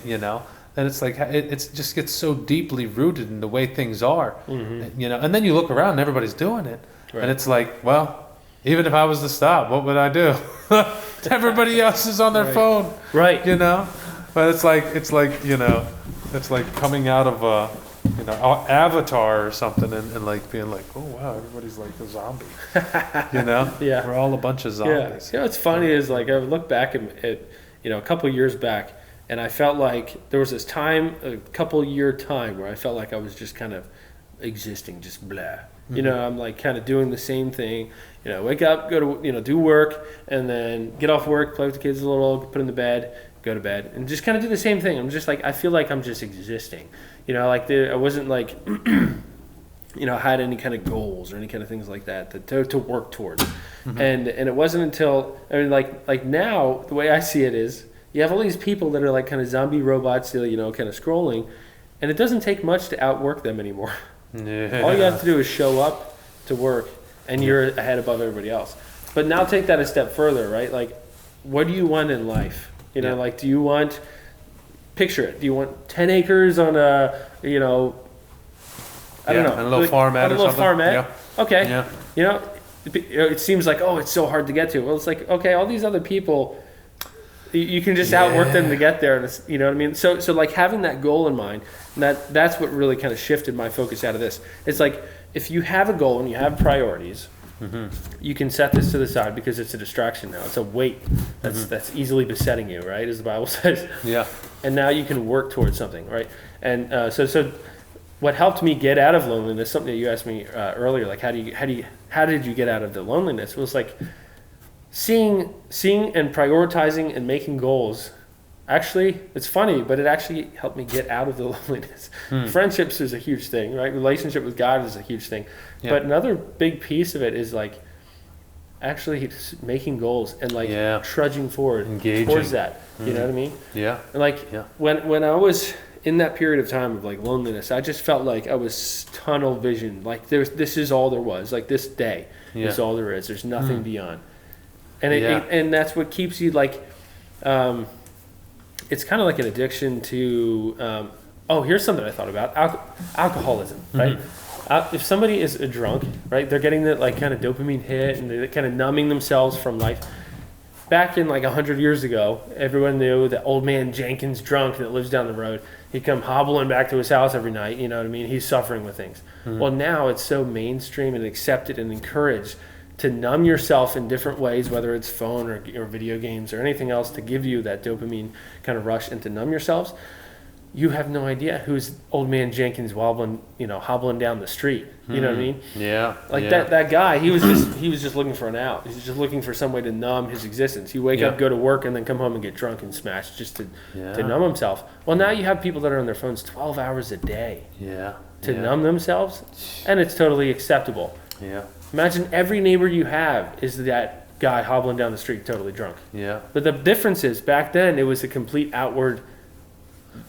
you know, and it's like it just gets so deeply rooted in the way things are, you know. And then you look around and everybody's doing it, Right. and it's like, well, even if I was to stop, what would I do? Everybody else is on their Right. phone, Right. you know. But it's like you know, it's like coming out of a Avatar or something, and like being like, oh wow, everybody's like a zombie, you know. Yeah. We're all a bunch of Yeah. zombies. You know what's funny is like I look back at a couple years back, and I felt like there was this time, a couple year time, where I felt like I was just kind of existing, just blah. You know, I'm like kind of doing the same thing. You know, wake up, go to do work, and then get off work, play with the kids a little, put in the bed, go to bed, and just kind of do the same thing. I'm just like, I feel like I'm just existing. You know, like I wasn't like had any kind of goals or any kind of things like that to work towards. And it wasn't until like now the way I see it is you have all these people that are like kind of zombie robots still, kind of scrolling, and it doesn't take much to outwork them anymore. Yeah. All you have to do is show up to work, and you're ahead above everybody else. But now take that a step further, right? Like, what do you want in life? Yeah. Like, do you want picture it. Do you want 10 acres on a, you know, I don't know. And a little farmette on a or little something. farmette? Yeah. Okay. Yeah. You know, it seems like, oh, it's so hard to get to. Well, it's like, okay, all these other people, you can just outwork them to get there. And it's, you know what I mean? So like having that goal in mind, and that's what really kind of shifted my focus out of this. It's like, if you have a goal and you have priorities, you can set this to the side because it's a distraction now. It's a weight that's easily besetting you, right? As the Bible says. Yeah. And now you can work towards something, right? And so what helped me get out of loneliness, something that you asked me earlier, like how did you get out of the loneliness, was like seeing and prioritizing and making goals. Actually, it's funny, but it actually helped me get out of the loneliness. Friendships is a huge thing, right? Relationship with God is a huge thing. Yeah. But another big piece of it is like actually making goals and like trudging forward towards that. You know what I mean? Yeah. And like when I was in that period of time of like loneliness, I just felt like I was tunnel vision. Like this is all there was. Like this day is all there is. There's nothing beyond. And and that's what keeps you like. It's kind of like an addiction to. Here's something I thought about: alcoholism. Right? If somebody is a drunk, right, they're getting that like kind of dopamine hit, and they're kind of numbing themselves from life. Back in like 100 years ago, everyone knew that old man Jenkins drunk that lives down the road. He'd come hobbling back to his house every night. You know what I mean? He's suffering with things. Well, now it's so mainstream and accepted and encouraged to numb yourself in different ways, whether it's phone or video games or anything else, to give you that dopamine kind of rush and to numb yourselves. You have no idea who's old man Jenkins hobbling down the street. You know what I mean? Yeah. Like that guy, he was just looking for an out. He's just looking for some way to numb his existence. You wake up, go to work, and then come home and get drunk and smashed just to numb himself. Well, now you have people that are on their phones 12 hours a day to numb themselves, and it's totally acceptable. Yeah. Imagine every neighbor you have is that guy hobbling down the street totally drunk. Yeah. But the difference is back then it was a complete outward.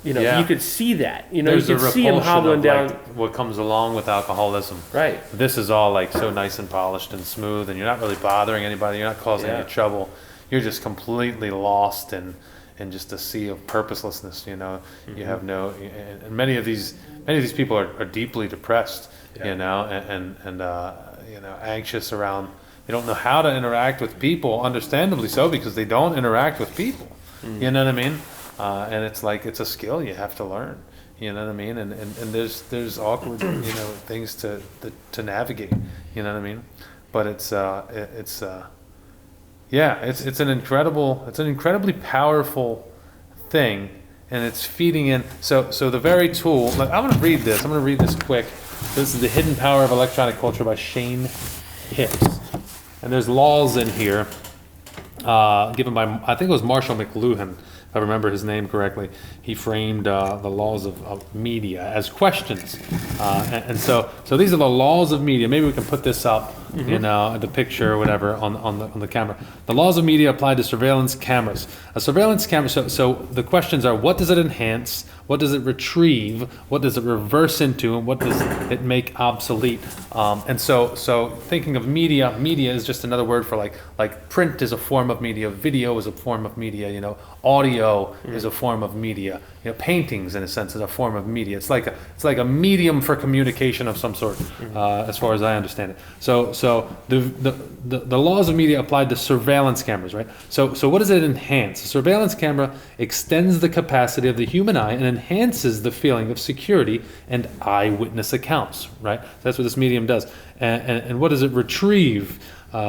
You could see that. There's you could see him hobbling down. Like what comes along with alcoholism. Right. This is all like so nice and polished and smooth, and you're not really bothering anybody. You're not causing any trouble. You're just completely lost in just a sea of purposelessness. You know, you have no. And many of these people are deeply depressed. You know, and anxious around. They don't know how to interact with people. Understandably so, because they don't interact with people. You know what I mean? And it's like it's a skill you have to learn. You know what I mean? And there's awkward things to navigate. You know what I mean? But it's an incredibly powerful thing, and it's feeding in. So the very tool. Like, I'm going to read this. I'm going to read this quick. This is The Hidden Power of Electronic Culture by Shane Hicks, and there's laws in here given by, I think it was Marshall McLuhan. If I remember his name correctly, he framed the laws of media as questions, and so these are the laws of media. Maybe we can put this up, the picture or whatever on the camera. The laws of media apply to surveillance cameras. A surveillance camera. So the questions are: what does it enhance? What does it retrieve? What does it reverse into? And what does it make obsolete? And so thinking of media is just another word for like print is a form of media, video is a form of media, audio is a form of media, paintings in a sense is a form of media. It's like a medium for communication of some sort, as far as I understand it. So the laws of media applied to surveillance cameras, right? So what does it enhance? A surveillance camera extends the capacity of the human eye and enhances the feeling of security and eyewitness accounts, right? That's what this medium does. And what does it retrieve?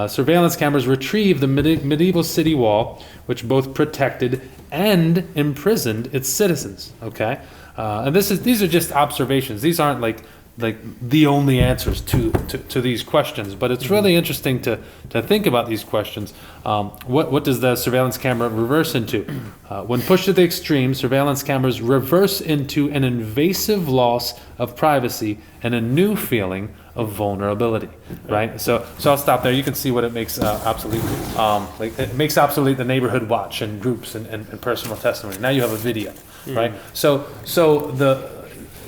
Surveillance cameras retrieve the medieval city wall, which both protected and imprisoned its citizens. Okay, and these are just observations. These aren't like the only answers to these questions, but it's really interesting to think about these questions. What does the surveillance camera reverse into? When pushed to the extreme, surveillance cameras reverse into an invasive loss of privacy and a new feeling of vulnerability, right? So I'll stop there. You can see what it makes obsolete. It makes obsolete the neighborhood watch and groups and personal testimony. Now you have a video, right? So the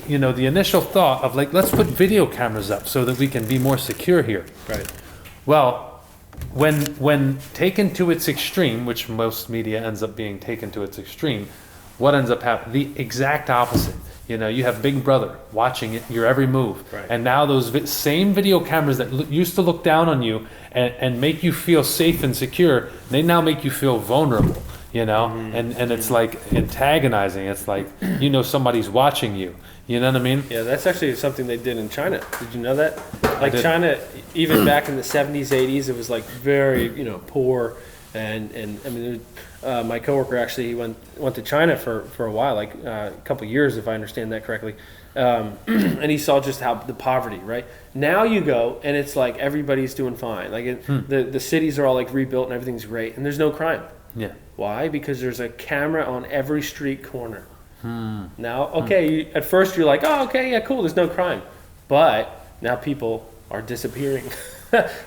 initial thought of let's put video cameras up so that we can be more secure here. Right. Well, when taken to its extreme, which most media ends up being taken to its extreme, what ends up happening? The exact opposite. You know, you have Big Brother watching your every move. Right. And now those same video cameras that used to look down on you and make you feel safe and secure, they now make you feel vulnerable, you know? And it's like antagonizing. It's like, you know, somebody's watching you. You know what I mean? Yeah, that's actually something they did in China. Did you know that? Like did. China, even back in the 70s, 80s, it was like very, you know, poor. And I mean, my coworker actually, he went to China for a while, like a couple years, if I understand that correctly. And he saw just how the poverty, right? Now you go and it's like everybody's doing fine. Like the cities are all like rebuilt and everything's great, and there's no crime. Yeah. Why? Because there's a camera on every street corner. Now, okay, at first you're like, oh, okay, yeah, cool, there's no crime. But now people are disappearing.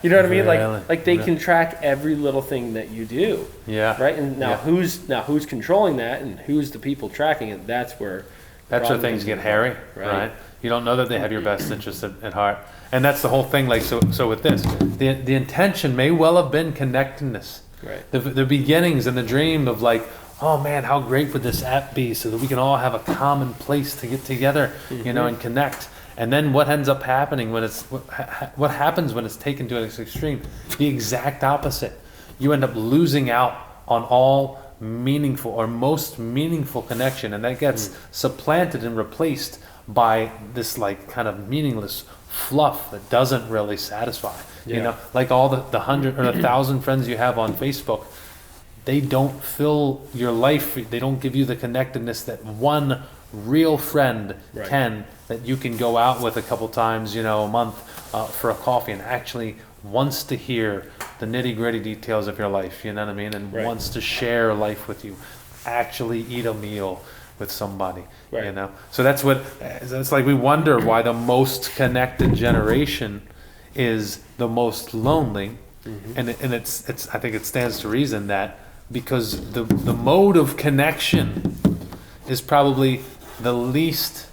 You know what I mean? Really? Like they can track every little thing that you do. Yeah. Right? And now who's controlling that, and who's the people tracking it? That's where Things get hairy, right? You don't know that they have your best interest at heart. And that's the whole thing. Like, so with this, the intention may well have been connectedness. Right. The beginnings and the dream of like, oh man, how great would this app be so that we can all have a common place to get together, you know, and connect. And then what ends up happening when what happens when it's taken to its extreme? The exact opposite. You end up losing out on all meaningful or most meaningful connection, and that gets supplanted and replaced by this like kind of meaningless fluff that doesn't really satisfy. You know, like all the 100 or 1,000 friends you have on Facebook, they don't fill your life. They don't give you the connectedness that one real friend can, that you can go out with a couple times, you know, a month for a coffee, and actually wants to hear the nitty-gritty details of your life, you know what I mean, and wants to share life with you, actually eat a meal with somebody, you know. So that's like we wonder why the most connected generation is the most lonely, and it's I think it stands to reason that because the mode of connection is probably the least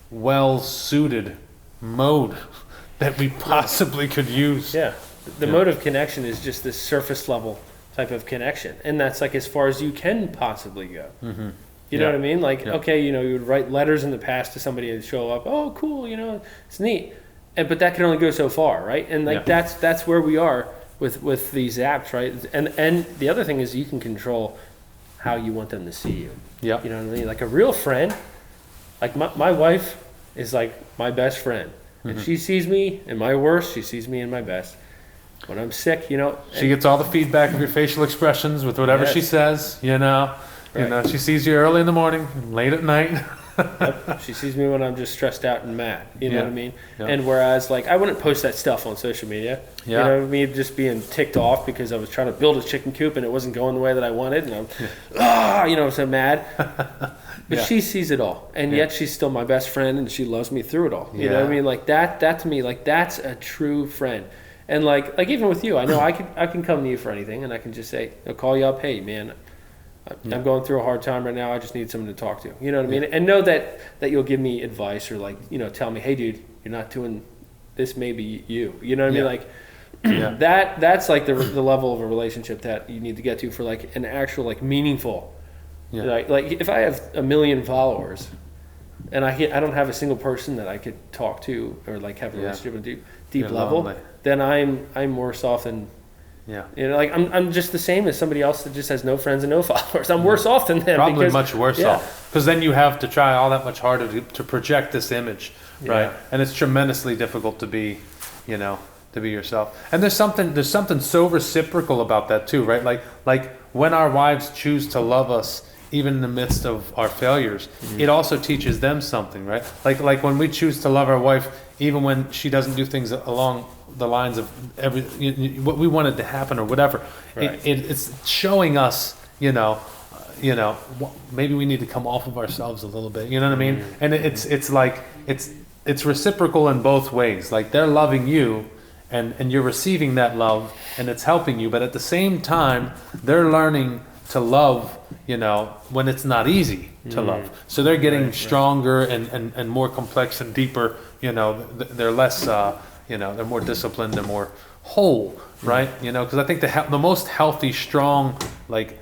well-suited mode that we possibly could use. Yeah. The mode of connection is just this surface level type of connection. And that's like as far as you can possibly go. You know what I mean? Like, okay, you know, you would write letters in the past to somebody and show up, oh, cool, you know, it's neat. But that can only go so far, right? And like that's where we are with these apps, right? And the other thing is you can control how you want them to see you. Yeah. You know what I mean? Like a real friend, like my wife is like my best friend. And she sees me in my worst, she sees me in my best. When I'm sick, you know. She gets all the feedback of your facial expressions with whatever she says, you know. You know, she sees you early in the morning, late at night. She sees me when I'm just stressed out and mad. You know what I mean? And whereas, like, I wouldn't post that stuff on social media. You know what I mean? Just being ticked off because I was trying to build a chicken coop and it wasn't going the way that I wanted. And I'm, you know, so mad. But she sees it all. And yet she's still my best friend and she loves me through it all. You know what I mean? Like, that to me, like, that's a true friend. And like even with you, I know I can come to you for anything, and I can just say, I'll call you up, hey man, I'm going through a hard time right now. I just need someone to talk to. You know what I mean? And know that you'll give me advice or like, you know, tell me, hey dude, you're not doing this. Maybe you. You know what I mean? Like that's like the level of a relationship that you need to get to for like an actual like meaningful. Like if I have 1 million followers, and I don't have a single person that I could talk to or like have a relationship with deep level. Lonely. Then I'm worse off than, you know, like I'm just the same as somebody else that just has no friends and no followers. I'm worse off than them. Probably much worse off. Because then you have to try all that much harder to project this image, right? And it's tremendously difficult to be, you know, to be yourself. And there's something so reciprocal about that too, right? Like when our wives choose to love us, even in the midst of our failures, it also teaches them something, right? Like when we choose to love our wife, even when she doesn't do things along the lines of what we wanted to happen or whatever, it's showing us, you know, maybe we need to come off of ourselves a little bit. You know what I mean? And it's like it's reciprocal in both ways. Like they're loving you, and you're receiving that love, and it's helping you. But at the same time, they're learning to love, you know, when it's not easy to love. So they're getting stronger and more complex and deeper. You know, they're less, you know, they're more disciplined, they're more whole, right? You know, because I think the most healthy, strong, like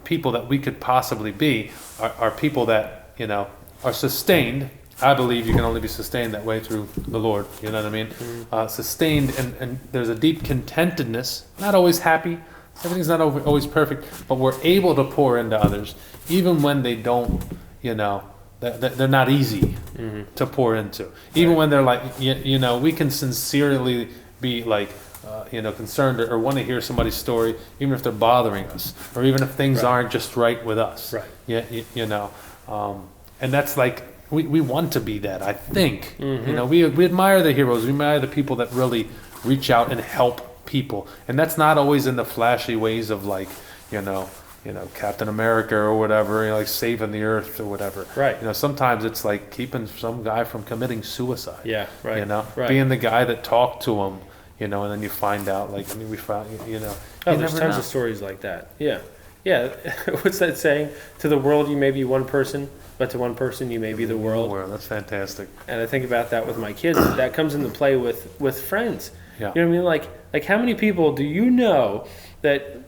people that we could possibly be are people that, you know, are sustained. I believe you can only be sustained that way through the Lord. You know what I mean? Sustained, and there's a deep contentedness. Not always happy. Everything's not always perfect, but we're able to pour into others, even when they don't. You know, they're not easy to pour into. Even when they're like, you know, we can sincerely be like, you know, concerned or want to hear somebody's story, even if they're bothering us, or even if things aren't just right with us. Right. Yeah. You know, and that's like. We want to be that, I think. You know, we admire the heroes. We admire the people that really reach out and help people. And that's not always in the flashy ways of like, you know, Captain America or whatever, you know, like saving the earth or whatever. Right. You know, sometimes it's like keeping some guy from committing suicide. Yeah, right. You know, right. being the guy that talked to him, you know, and then you find out, like, I mean, we found, you know. Oh, there's tons of stories like that. Yeah. Yeah. What's that saying? To the world, you may be one person, but to one person, you may be the world. That's fantastic. And I think about that with my kids. That comes into play with friends. Yeah. You know what I mean? Like how many people do you know that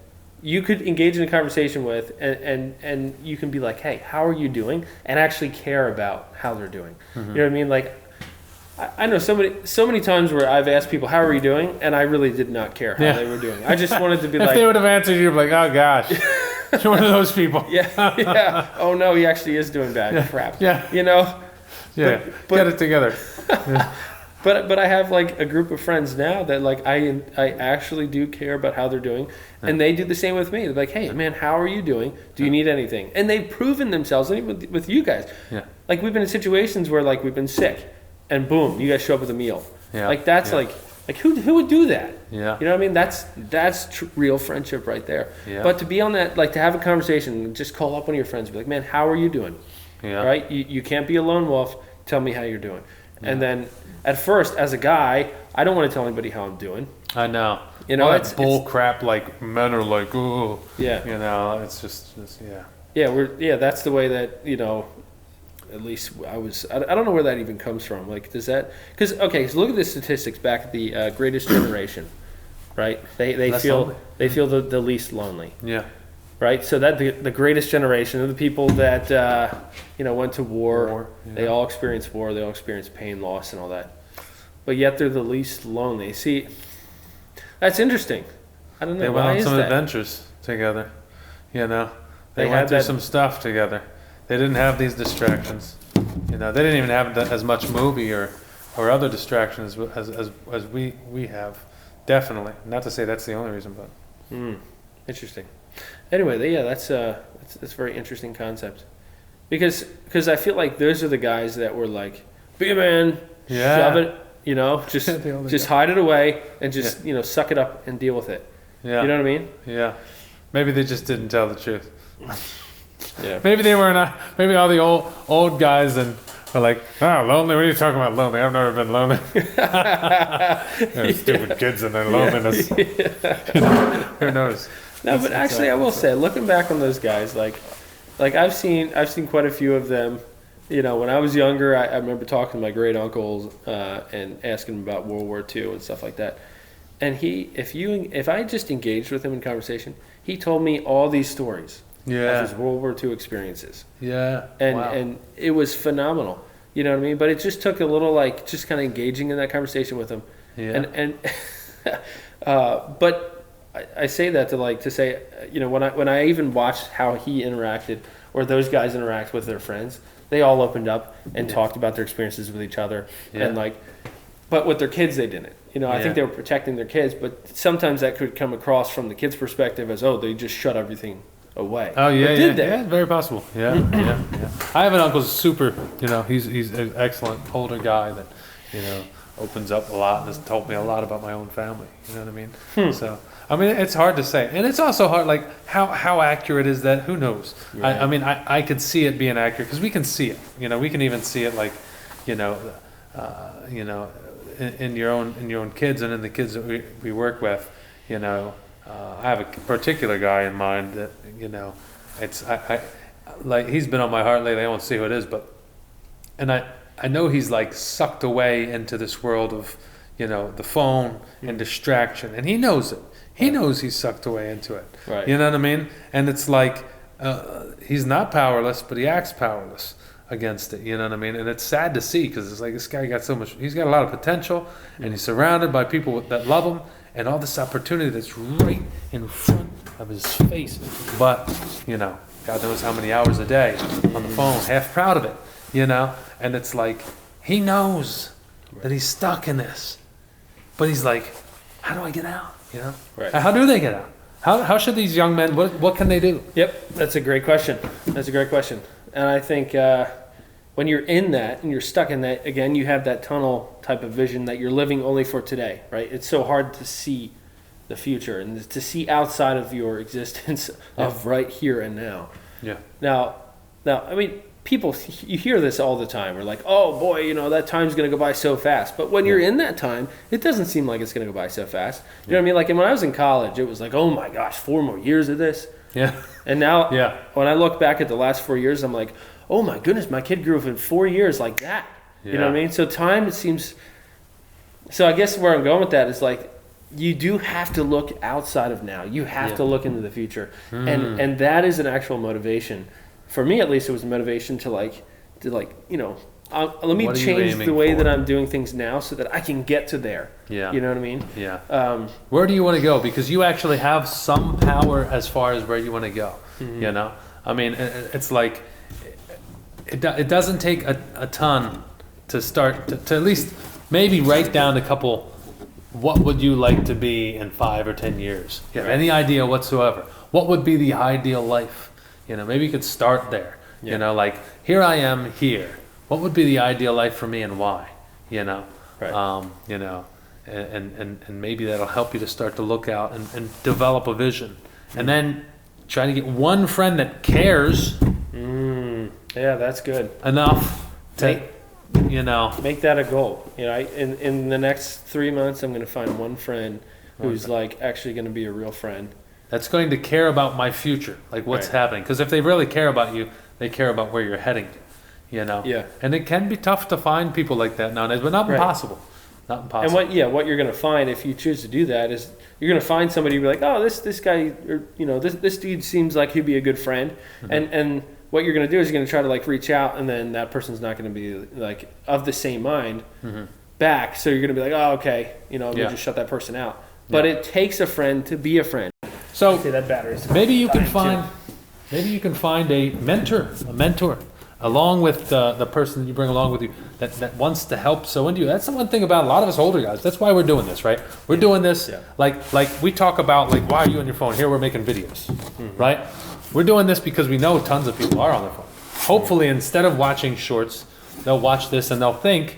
you could engage in a conversation with and you can be like, hey, how are you doing? And actually care about how they're doing. You know what I mean? Like, I know so many times where I've asked people, how are you doing? And I really did not care how they were doing. I just wanted to be like. If they would have answered you, like, oh gosh. You're one of those people. Yeah. Oh no, he actually is doing bad. Crap. Yeah. You know. Yeah. But, get it together. Yeah. But I have like a group of friends now that like I actually do care about how they're doing, and they do the same with me. They're like, hey man, how are you doing? Do you need anything? And they've proven themselves, and even with you guys. Yeah. Like we've been in situations where like we've been sick, and boom, you guys show up with a meal. Yeah. Like that's like who would do that? Yeah. You know what I mean? That's real friendship right there. Yeah. But to be on that, like to have a conversation, just call up one of your friends, and be like, man, how are you doing? Yeah. Right? You can't be a lone wolf. Tell me how you're doing. Yeah. And then at first, as a guy, I don't want to tell anybody how I'm doing. I know. You know, all it's that bull crap. Like men are like, ooh. Yeah. You know, it's just yeah. Yeah, that's the way that, you know, at least I don't know where that even comes from. Like, does that, because, okay, so look at the statistics back at the Greatest Generation, right? They feel the least lonely. Yeah. Right? So that the Greatest Generation are the people that, you know, went to war. Yeah. They all experienced war. They all experienced pain, loss, and all that. But yet they're the least lonely. See, that's interesting. I don't know. They went on some adventures together, you know. They went through some stuff together. They didn't have these distractions. You know, they didn't even have as much movie or other distractions as we have. Definitely. Not to say that's the only reason, but. Interesting. Anyway, yeah, that's a very interesting concept. Because I feel like those are the guys that were like, be a man, shove it, you know, just hide it away and just, you know, suck it up and deal with it. Yeah. You know what I mean? Yeah. Maybe they just didn't tell the truth. Yeah. Maybe they were not. Maybe all the old guys and are like, oh, lonely. What are you talking about, lonely? I've never been lonely. Stupid kids and their loneliness. Yeah. Who knows? No, but actually, I will say, looking back on those guys, like I've seen quite a few of them. You know, when I was younger, I remember talking to my great uncles and asking them about World War II and stuff like that. And if I just engaged with him in conversation, he told me all these stories. Yeah. Of his World War II experiences. Yeah. And it was phenomenal. You know what I mean? But it just took a little, like, just kind of engaging in that conversation with him. Yeah. But I say that to say, you know, when I even watched how he interacted or those guys interact with their friends, they all opened up and talked about their experiences with each other. Yeah. And like, but with their kids, they didn't. You know, I think they were protecting their kids, but sometimes that could come across from the kids' perspective as, oh, they just shut everything away. Oh yeah, did they? Yeah, very possible. Yeah, yeah. I have an uncle who's super. You know, he's an excellent older guy that, you know, opens up a lot and has told me a lot about my own family. You know what I mean? So I mean, it's hard to say, and it's also hard. Like how accurate is that? Who knows? Right. I mean, I could see it being accurate because we can see it. You know, we can even see it like, you know, in your own kids and in the kids that we work with. You know. I have a particular guy in mind that, you know, it's I like he's been on my heart lately. I won't say who it is, but I know he's like sucked away into this world of, you know, the phone and distraction, and he knows it. He knows he's sucked away into it. Right. You know what I mean? And it's like he's not powerless, but he acts powerless against it. You know what I mean? And it's sad to see because it's like this guy got so much. He's got a lot of potential, and he's surrounded by people that love him, and all this opportunity that's right in front of his face. But God knows how many hours a day on the phone, half proud of it. And it's like he knows that he's stuck in this, but he's like, how do I get out? Right. How do they get out? How should these young men? What can they do? Yep, that's a great question. And I think when you're in that and you're stuck in that, again, you have that tunnel type of vision that you're living only for today, right? It's so hard to see the future and to see outside of your existence of right here and now. Yeah. Now, I mean, people, you hear this all the time. We're like, oh boy, that time's going to go by so fast. But when you're in that time, it doesn't seem like it's going to go by so fast. You know what I mean? Like when I was in college, it was like, oh my gosh, 4 more years of this. Yeah. And now, Yeah. when I look back at the last 4 years, I'm like, oh my goodness, my kid grew up in 4 years like that. Yeah. You know what I mean? So time, it seems. So I guess where I'm going with that is like, you do have to look outside of now. You have to look into the future, and that is an actual motivation. For me, at least, it was a motivation to let me What are you change the aiming way for? that I'm doing things now so that I can get to there. Yeah. You know what I mean? Yeah. Where do you want to go? Because you actually have some power as far as where you want to go. I mean, it's like it doesn't take a ton to start to at least maybe write down a couple. What would you like to be in 5 or 10 years? You have any idea whatsoever? What would be the ideal life? Maybe you could start there. Yeah. Like here I am here. What would be the ideal life for me and why? Right. And maybe that'll help you to start to look out and develop a vision. And then try to get one friend that cares Yeah, that's good. enough to, Make that a goal. In the next 3 months, I'm going to find one friend who's like actually going to be a real friend. that's going to care about my future, like what's Right. happening. Because if they really care about you, they care about where you're heading. Yeah. And it can be tough to find people like that nowadays, but not Right. impossible. Not And impossible. what you're going to find if you choose to do that is you're going to find somebody who'll be like, oh, this guy, or this dude seems like he'd be a good friend, and what you're going to do is you're going to try to like reach out, and then that person's not going to be like of the same mind back. So you're going to be like, oh, okay, we'll Yeah. just shut that person out. But it takes a friend to be a friend. So Okay, that battery's maybe you can dying, find a mentor along with the person that you bring along with you that wants to help sow into you. That's the one thing about a lot of us older guys. That's why we're doing this, right? We're doing this Yeah. like we talk about, like, why are you on your phone? Here we're making videos, right? We're doing this because we know tons of people are on their phone. Hopefully, instead of watching shorts, they'll watch this and they'll think,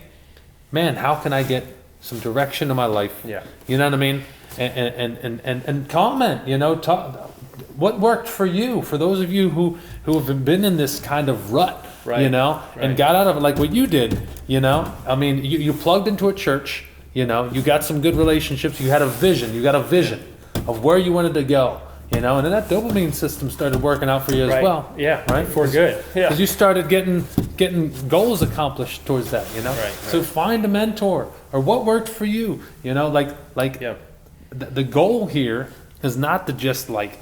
man, how can I get some direction in my life? Yeah. You know what I mean? And comment, talk, what worked for you, for those of you who have been in this kind of rut, Right. and Right. got out of it like what you did, I mean, you plugged into a church, you got some good relationships, you got a vision of where you wanted to go, and then that dopamine system started working out for you as Right. well. Yeah. Right? For good. Yeah. Because you started getting goals accomplished towards that, Right, So find a mentor, or what worked for you, like Yeah. the goal here is not to just like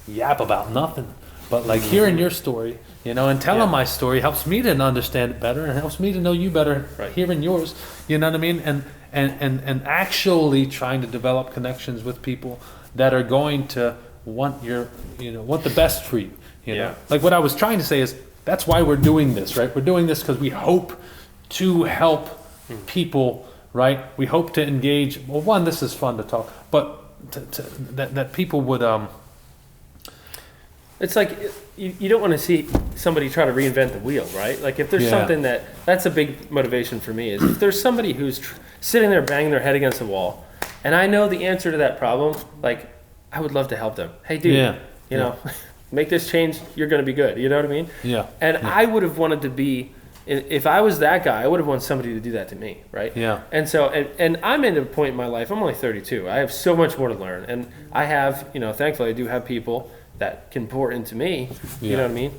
yap about nothing, but like hearing your story, and telling Yeah. my story helps me to understand it better and helps me to know you better. Right. Hearing yours, you know what I mean, and actually trying to develop connections with people that are going to want want the best for you. Yeah. Like what I was trying to say is that's why we're doing this, right? We're doing this because we hope to help people, right? We hope to engage. Well, one, this is fun to talk, but that people would It's like you don't want to see somebody try to reinvent the wheel, right? Like if there's Yeah. something that's a big motivation for me is if there's somebody who's sitting there banging their head against the wall, and I know the answer to that problem, like I would love to help them. Hey, dude, Yeah. make this change. You're going to be good. You know what I mean? Yeah. And I would have wanted to be, if I was that guy, I would have wanted somebody to do that to me, right? Yeah. And so, and I'm at a point in my life, I'm only 32. I have so much more to learn. And I have, thankfully I do have people that can pour into me, you Yeah. know what I mean?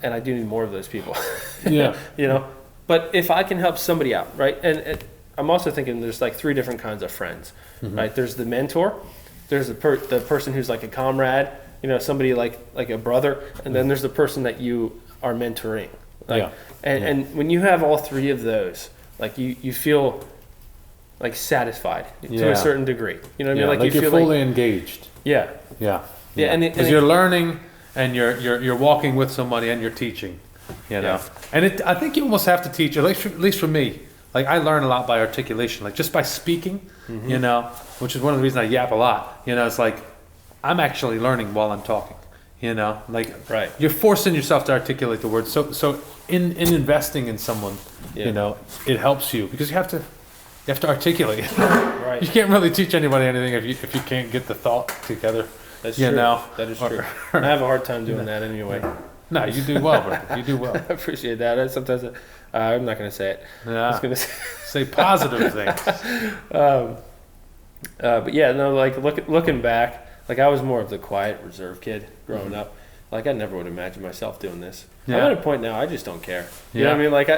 And I do need more of those people. Yeah. But if I can help somebody out, right? And I'm also thinking there's like 3 different kinds of friends, right? There's the mentor, there's the person who's like a comrade, somebody like a brother, and then there's the person that you are mentoring. Like, Yeah. And when you have all three of those, like you feel like satisfied to Yeah. a certain degree. You know what I Yeah, mean? like you you're feel fully engaged. yeah. Yeah. Yeah, and because you're learning and you're walking with somebody and you're teaching, you know. Yeah. And I think you almost have to teach, at least for me. Like I learn a lot by articulation, like just by speaking, you know, which is one of the reasons I yap a lot. You know, it's like I'm actually learning while I'm talking. You know, like Right. you're forcing yourself to articulate the words. So in investing in someone, Yeah. you know, it helps you because you have to articulate. Right. You can't really teach anybody anything if you can't get the thought together. That's you true. know. That is true. I have a hard time doing that anyway. No, you do well, brother. You do well. I appreciate that. Sometimes I'm not going to say it. I'm Yeah. just going to Say positive things. but yeah, no, like looking back, like I was more of the quiet, reserved kid growing up. Like I never would imagine myself doing this. Yeah. I'm at a point now I just don't care. You know Yeah. what I mean? Like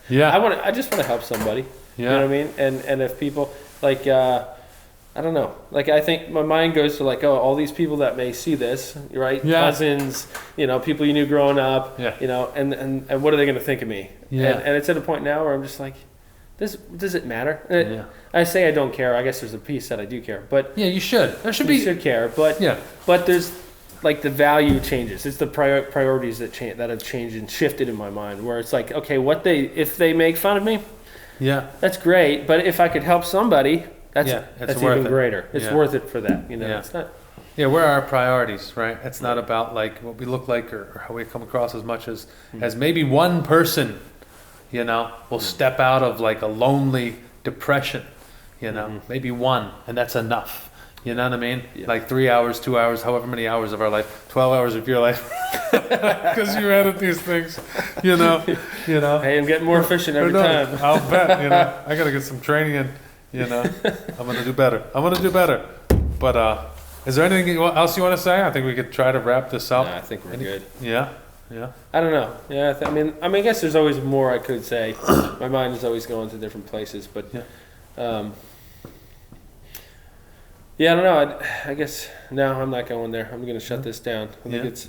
Yeah. I just want to help somebody. You Yeah. know what I mean? And if people like I don't know. Like I think my mind goes to like, oh, all these people that may see this, right? Yeah. Cousins, people you knew growing up, Yeah. and what are they going to think of me? Yeah. And it's at a point now where I'm just like, does it matter? Yeah. I say I don't care. I guess there's a piece that I do care, but Yeah, you should. There should you be. should care. But Yeah. but there's like the value changes. It's the priorities that have changed and shifted in my mind. Where it's like, okay, if they make fun of me, Yeah. that's great. But if I could help somebody, that's Yeah, it's that's worth even it. greater. It's Yeah. worth it for that. Yeah. It's not. Yeah, where are our priorities, right? It's not about like what we look like or how we come across as much as maybe one person, will step out of like a lonely depression, maybe one, and that's enough. You know what I mean? Yeah. Like 3 hours, 2 hours, however many hours of our life, 12 hours of your life, because you edit these things, Hey, I'm getting more efficient every No, time. I'll bet, I gotta get some training in, I'm gonna do better. But is there anything else you want to say? I think we could try to wrap this up. No, I think we're good. Yeah. I don't know. Yeah, I guess there's always more I could say. My mind is always going to different places, but yeah, I don't know. I guess no, I'm not going there. I'm going to shut this down. I think it's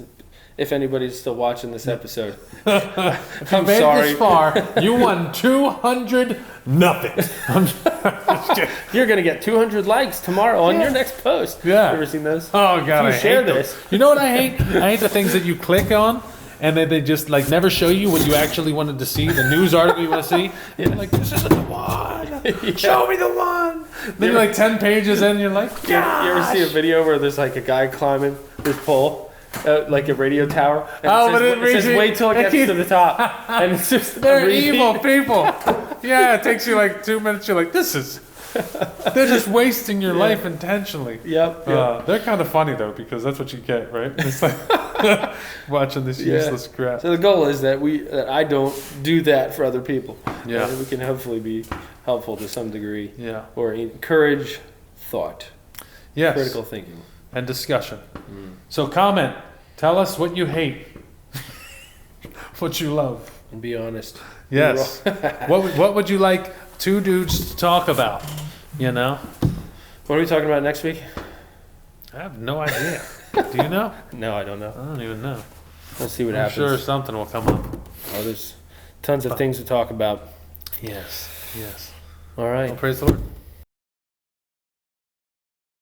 if anybody's still watching this episode. I'm Made sorry. this far, you won 200 nothing. You're going to get 200 likes tomorrow on your next post. Yeah. You ever seen those? Oh god, You I share hate them. this. You know what I hate? I hate the things that you click on. And then they just like never show you what you actually wanted to see, the news article you want to see. You're like, this isn't the one. Show me the one. Then you're like 10 pages in, and you're like, You ever see a video where there's like a guy climbing this pole, like a radio tower? And it says wait till it gets to the top. And it's just a they're repeat. evil people. Yeah, it takes you like 2 minutes. You're like, they're just wasting your life intentionally. Yep. They're kind of funny though, because that's what you get, right? It's like watching this useless crap. So the goal is that I don't do that for other people. Yeah. And we can hopefully be helpful to some degree. Yeah. Or encourage thought, Yes. critical thinking. And discussion. So comment. Tell us what you hate. What you love. And be honest. Yes. What would you like two dudes to talk about? What are we talking about next week? I have no idea. Do you know? No, I don't know. I don't even know. We'll see what I'm happens. sure something will come up. Oh, there's tons of things to talk about. Yes. All right. Well, praise the Lord.